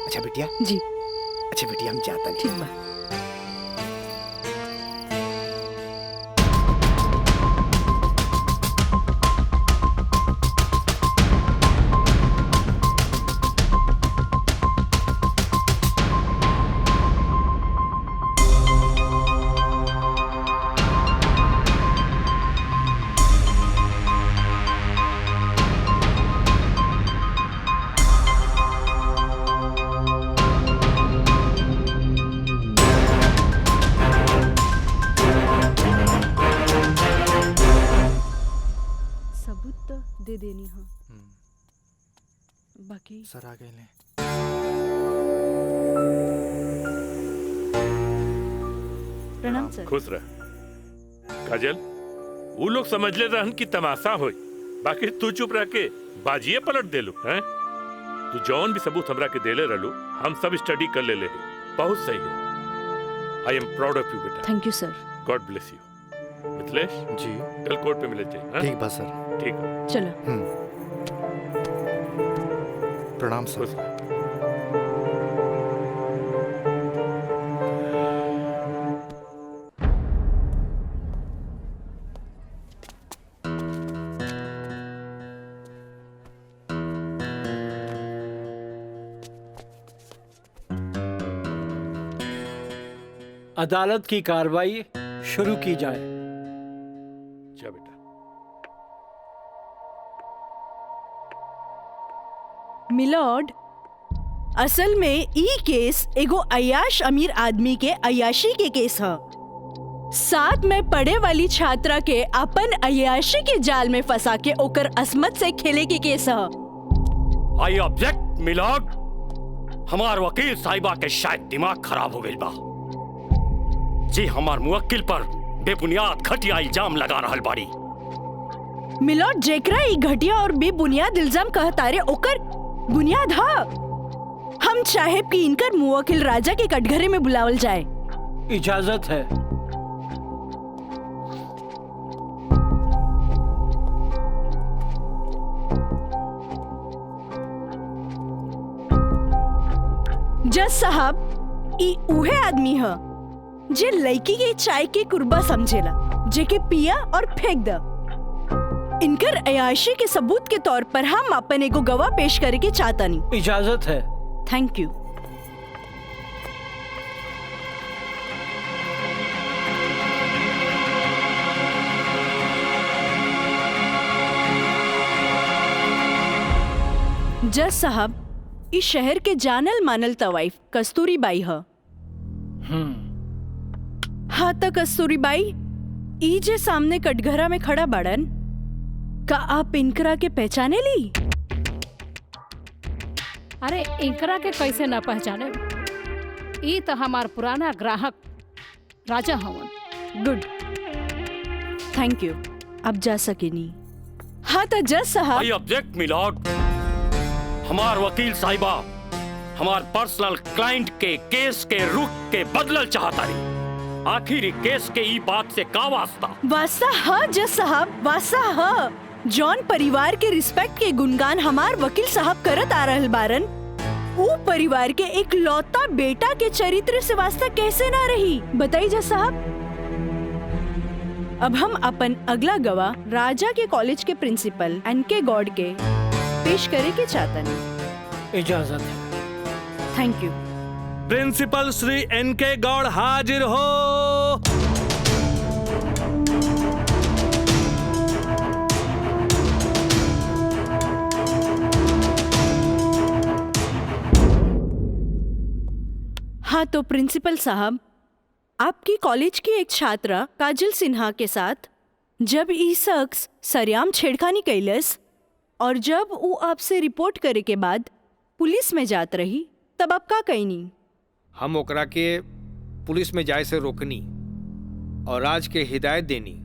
अच्छा बिटिया जी। अच्छा बिटिया, हम जाता नहीं। ठीक बा। दे देनी। हाँ बाकी सर आ गए ले। प्रणाम सर। खुश रह काजल। वो लोग समझ ले रहन की तमाशा होई, बाकी तू चुप रह के बाजिए पलट देलू हैं। तू जौन भी सबूत हमरा के देले रहलू, हम सब स्टडी कर ले बहुत सही है। I am proud of you बेटा। Thank you sir. God bless you. Mithilesh ji, कल कोर्ट पे मिले जाए। ठीक बा सर। ठीक। चलो। प्रणाम सर। अदालत की कार्रवाई शुरू की जाए। जा बेटा। मिलॉर्ड, असल में ई केस एगो अय्याश अमीर आदमी के अय्याशी के केस है। साथ में पढ़े वाली छात्रा के अपन अय्याशी के जाल में फंसा के ओकर असमत से खेले के केस है। I object my lord. हमार वकील साहिबा के शायद दिमाग खराब हो गई बा जी। हमार मुवक्किल पर बेबुनियाद घटिया इल्जाम लगा रहल बाड़ी। मिलॉर्ड, जेकरा ई घटिया और बेबुनियाद इल्जाम कहतारे ओकर बुनियाद हा। हम चाहे कि इनकर मुवक्किल राजा के कटघरे में बुलावल जाए। इजाजत है। जज साहब, ई उहे आदमी है जे लड़की के चाय के कुर्बा समझेला, जेके पिया और फेंक द। इनकर अयाशी के सबूत के तौर पर हम अपन एगो गवाह पेश करे के चाहतानी। इजाजत है। Thank you. जज साहब, इस शहर के जानल मानल तवाइफ कस्तूरी बाई है। हाँ तो कस्तूरी बाई, ई जे सामने कटघरा में खड़ा बाड़न, का आप इनकरा के पहचाने ली? अरे इनकरा के कैसे ना पहचाने? ई तो हमार पुराना ग्राहक राजा हवन। Good, thank you. अब जा सकेनी। हाँ तो जज साहब। I object my lord. हमार वकील साहिबा हमार पर्सनल क्लाइंट के केस के रुख के बदलल चाहता रही। आखिर केस के ई बात से का वास्ता? वास्ता हाँ जज साहब, वास्ता हाँ। जॉन परिवार के रिस्पेक्ट के गुणगान हमार वकील साहब करत आ रहल बारन, वो परिवार के एक लौता बेटा के चरित्र से वास्ता कैसे ना रही? बताइए जज साहब। अब हम अपन अगला गवाह राजा के कॉलेज के प्रिंसिपल एनके गॉड के पेश करे के चाहता नहीं। इजाजत है। Thank you. प्रिंसिपल श्री एनके गौड़ हाजिर हो। हाँ तो प्रिंसिपल साहब, आपकी कॉलेज की एक छात्रा काजल सिन्हा के साथ जब ई शख्स सरेआम छेड़खानी कैलस और जब वो आपसे रिपोर्ट करे के बाद पुलिस में जात रही, तब आप का कहनी? हम ओकरा के पुलिस में जाए से रोकनी और आज के हिदायत देनी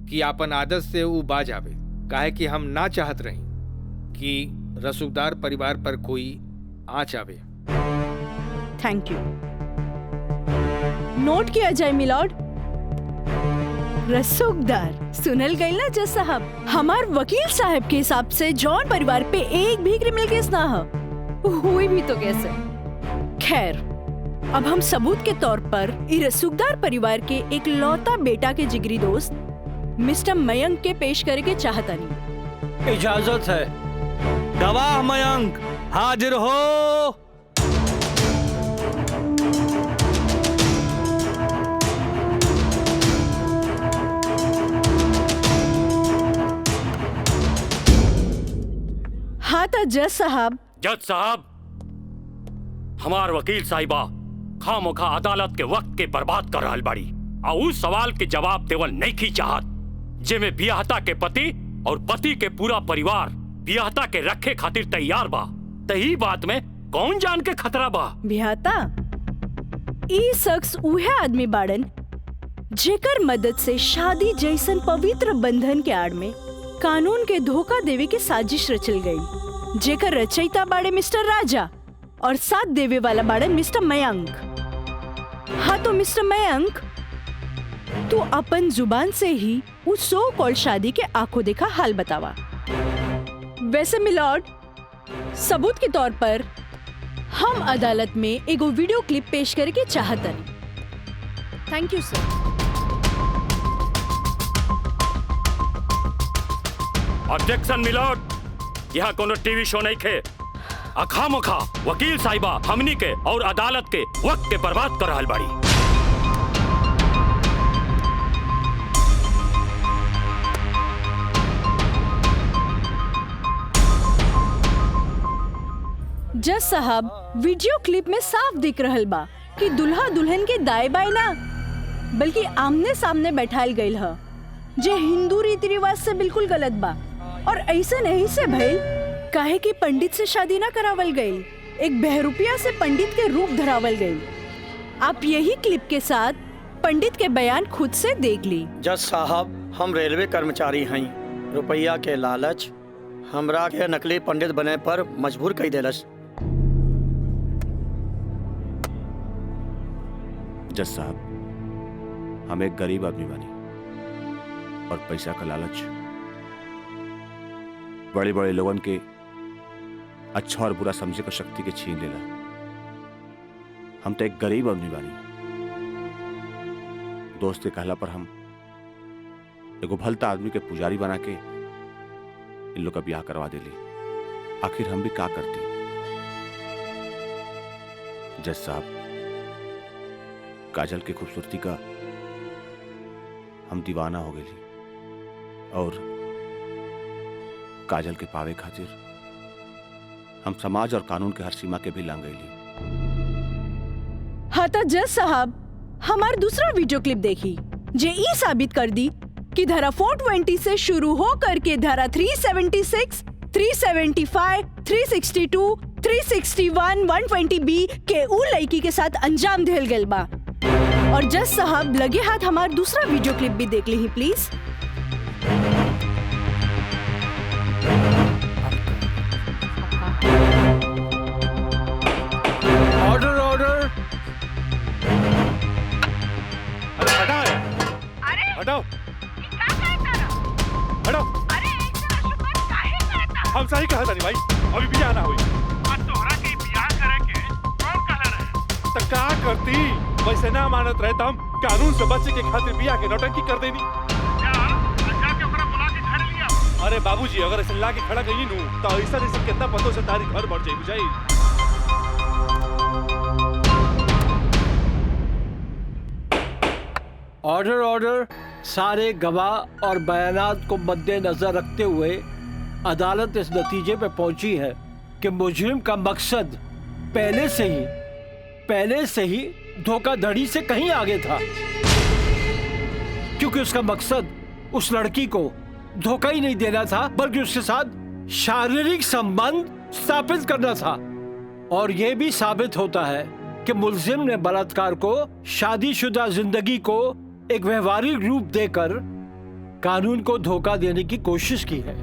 कि आपन आदत से वो बाज आवे, काहे कि हम ना चाहत रही कि रसूखदार परिवार पर कोई आँच आवे। Thank you. नोट किया जाए मिलॉर्ड। रसूखदार सुनल गई ना जज साहब, हमार वकील साहब के हिसाब से जॉन परिवार पे एक भी क्रिमिनल केस ना हुई भी तो कैसे। खैर, अब हम सबूत के तौर पर इस रसूखदार परिवार के एक लौता बेटा के जिगरी दोस्त मिस्टर मयंक के पेश करे के चाहता नहीं। इजाजत है। गवाह मयंक हाजिर हो। हाँ तो जज साहब। जज साहब, हमार वकील साहिबा खामोखा अदालत के वक्त के बर्बाद कर रहल बाड़ी और उस सवाल के जवाब देवल नहीं की चाहत जेमे बियाहता के पति और पति के पूरा परिवार बियाहता के रखे खातिर तैयार बा। तही बात में कौन जान के खतरा बा? बियाहता ई शख्स उहे आदमी बाड़न जेकर मदद से शादी जैसन पवित्र बंधन के आड़ में कानून के धोखा देवे के साजिश रचल गई, जेकर रचयिता बाड़े मिस्टर राजा और साथ देवे वाला बाड़े मिस्टर मयंक। हाँ तो मिस्टर मयंक, तू अपन जुबान से ही उस सो कॉल्ड शादी के आंखों देखा हाल बतावा। वैसे मिलॉर्ड, सबूत के तौर पर हम अदालत में एगो वीडियो क्लिप पेश करे के चाहतन। Thank you sir. Objection my lord, यहाँ कोनो टीवी शो नहीं खे। अखामोखा वकील साहिबा हमनी के और अदालत के वक्त के बर्बाद कर रहल बाड़ी। जज साहब, वीडियो क्लिप में साफ दिख रहल बा कि दुल्हा दुल्हन के दाएं बाएं ना बल्कि आमने सामने बैठाल गईल ह, जे हिंदू रीति रिवाज से बिल्कुल गलत बा और ऐसे नहीं से भइल काहे कि पंडित से शादी ना करावल गई, एक बहरूपिया से पंडित के रूप धरावल गई। आप यही क्लिप के साथ पंडित के बयान खुद से देख ली। जज साहब, हम रेलवे कर्मचारी हैं। रुपया के लालच हमरा के नकली पंडित बने पर मजबूर कर देलस। जज साहब, हम एक गरीब आदमी बानी और पैसा का लालच बड़े बड़े लोगन के अच्छा और बुरा समझे का शक्ति के छीन लेला। हम तो एक गरीब आदमी बानी। दोस्त के कहला पर हम एगो भलता आदमी के पुजारी बना के इन लोग का ब्याह करवा देली। आखिर हम भी क्या करती? जज साहब, काजल की खूबसूरती का हम दीवाना हो गई और काजल के पावे खातिर हम समाज और कानून के हर सीमा के भी लांग गईली। हाँ तो जज साहब, हमार दूसरा वीडियो क्लिप देखी जे ई साबित कर दी कि धारा 420 से शुरू हो करके धारा 376, 375, 362, 361, 120B के उ लड़की के साथ अंजाम दिल गल बा। और जज साहब, लगे हाथ हमार दूसरा वीडियो क्लिप भी देख ली प्लीज। Order order. अरे हटाओ, हटाओ, हटाओ। हम सही कहा था नहीं भाई, अभी भी आना हुई। तोहरा के बियाह करे के कौन कहले रहे? तो क्या करती? वैसे ना मानत रहे तो हम कानून से बचे के खातिर बियाह के नौटंकी कर देनी। जाके ओकरा बुला के घर लिया। अरे अरे बाबूजी अगर ऐसे ला के खड़ा कहीं नू तो ऐसा कितना पतों से तारी घर बढ़ जाई बुझाई। Order order. सारे गवाह और बयानात को मद्देनजर रखते हुए अदालत इस नतीजे पर पहुंची है कि मुजरिम का मकसद पहले से ही धोखाधड़ी से कहीं आगे था, क्योंकि उसका मकसद उस लड़की को धोखा ही नहीं देना था बल्कि उसके साथ शारीरिक संबंध स्थापित करना था। और यह भी साबित होता है कि मुलजिम ने बलात्कार को शादीशुदा जिंदगी को एक व्यवहारिक रूप देकर कानून को धोखा देने की कोशिश की है।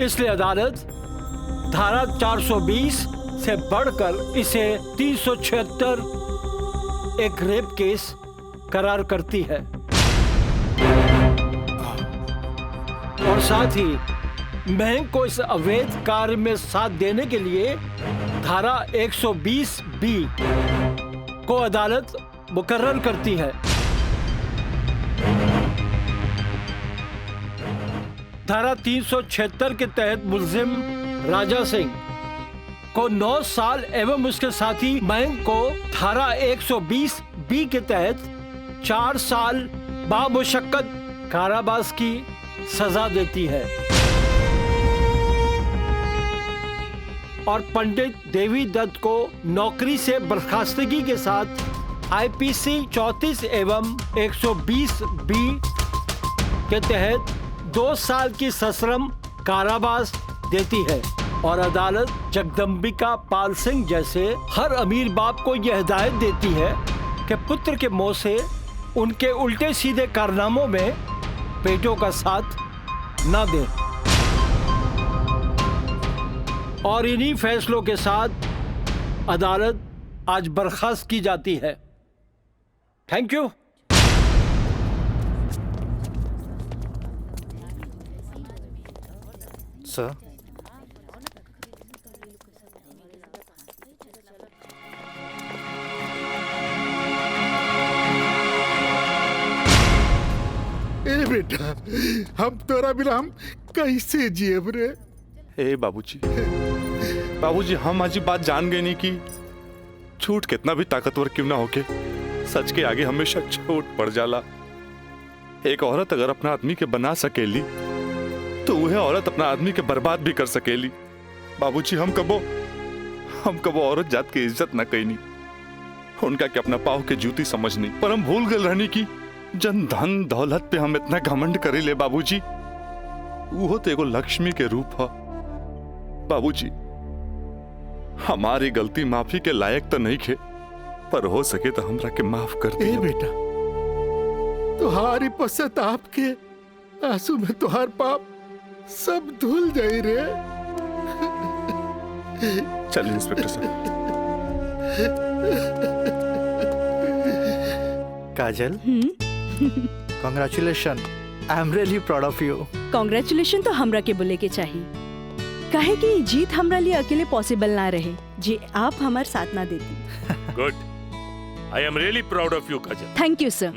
इसलिए अदालत धारा 420 से बढ़कर इसे 376 एक रेप केस करार करती है और साथ ही महंग को इस अवैध कार्य में साथ देने के लिए धारा 120B को अदालत मुकर्रर करती है। धारा 376 के तहत मुलजिम राजा सिंह को 9 साल एवं उसके साथी महंग को धारा 120B के तहत 4 साल बामुशक्कत कारावास की सजा देती है और पंडित देवी दत्त को नौकरी से बर्खास्तगी के साथ IPC 34 एवं 120B के तहत 2 साल की सश्रम कारावास देती है और अदालत जगदम्बिका पाल सिंह जैसे हर अमीर बाप को यह हिदायत देती है कि पुत्र के मुंह से उनके उल्टे सीधे कारनामों में बेटों का साथ न दें। और इन्हीं फैसलों के साथ अदालत आज बर्खास्त की जाती है। Thank you. सर, ए बेटा, हम तोरा बिना हम कैसे जियब रे? ए बाबूजी हम आज बात जान गए नहीं कि झूठ कितना भी ताकतवर क्यों ना होके सच के आगे हमेशा छोट पड़ जाला। एक औरत अगर अपना आदमी के बना सकेली तो वह औरत अपना आदमी के बर्बाद भी कर सकेली। बाबूजी हम कबो औरत जात की इज्जत न कईनी, उनका के अपना पाव के जूती समझनी, पर हम भूल गए रहनी की जन धन दौलत पे हम इतना घमंड करे ले। बाबूजी वो तो एगो लक्ष्मी के रूप है। बाबूजी हमारी गलती माफी के लायक तो नहीं खे, पर हो सके तो हमरा के माफ कर दे। बेटा, तुहारी पश्चाताप के आंसू में तुहार पाप सब धुल जाई रे। चलिए इंस्पेक्टर साहब। Kajal, congratulation, I am really proud of you. Congratulation तो हमरा के बोले के चाहिए, काहे कि जीत हमरा लिए अकेले पॉसिबल ना रहे जे आप हमार साथ ना देती। Good, I am really proud of you Kajal. Thank you sir.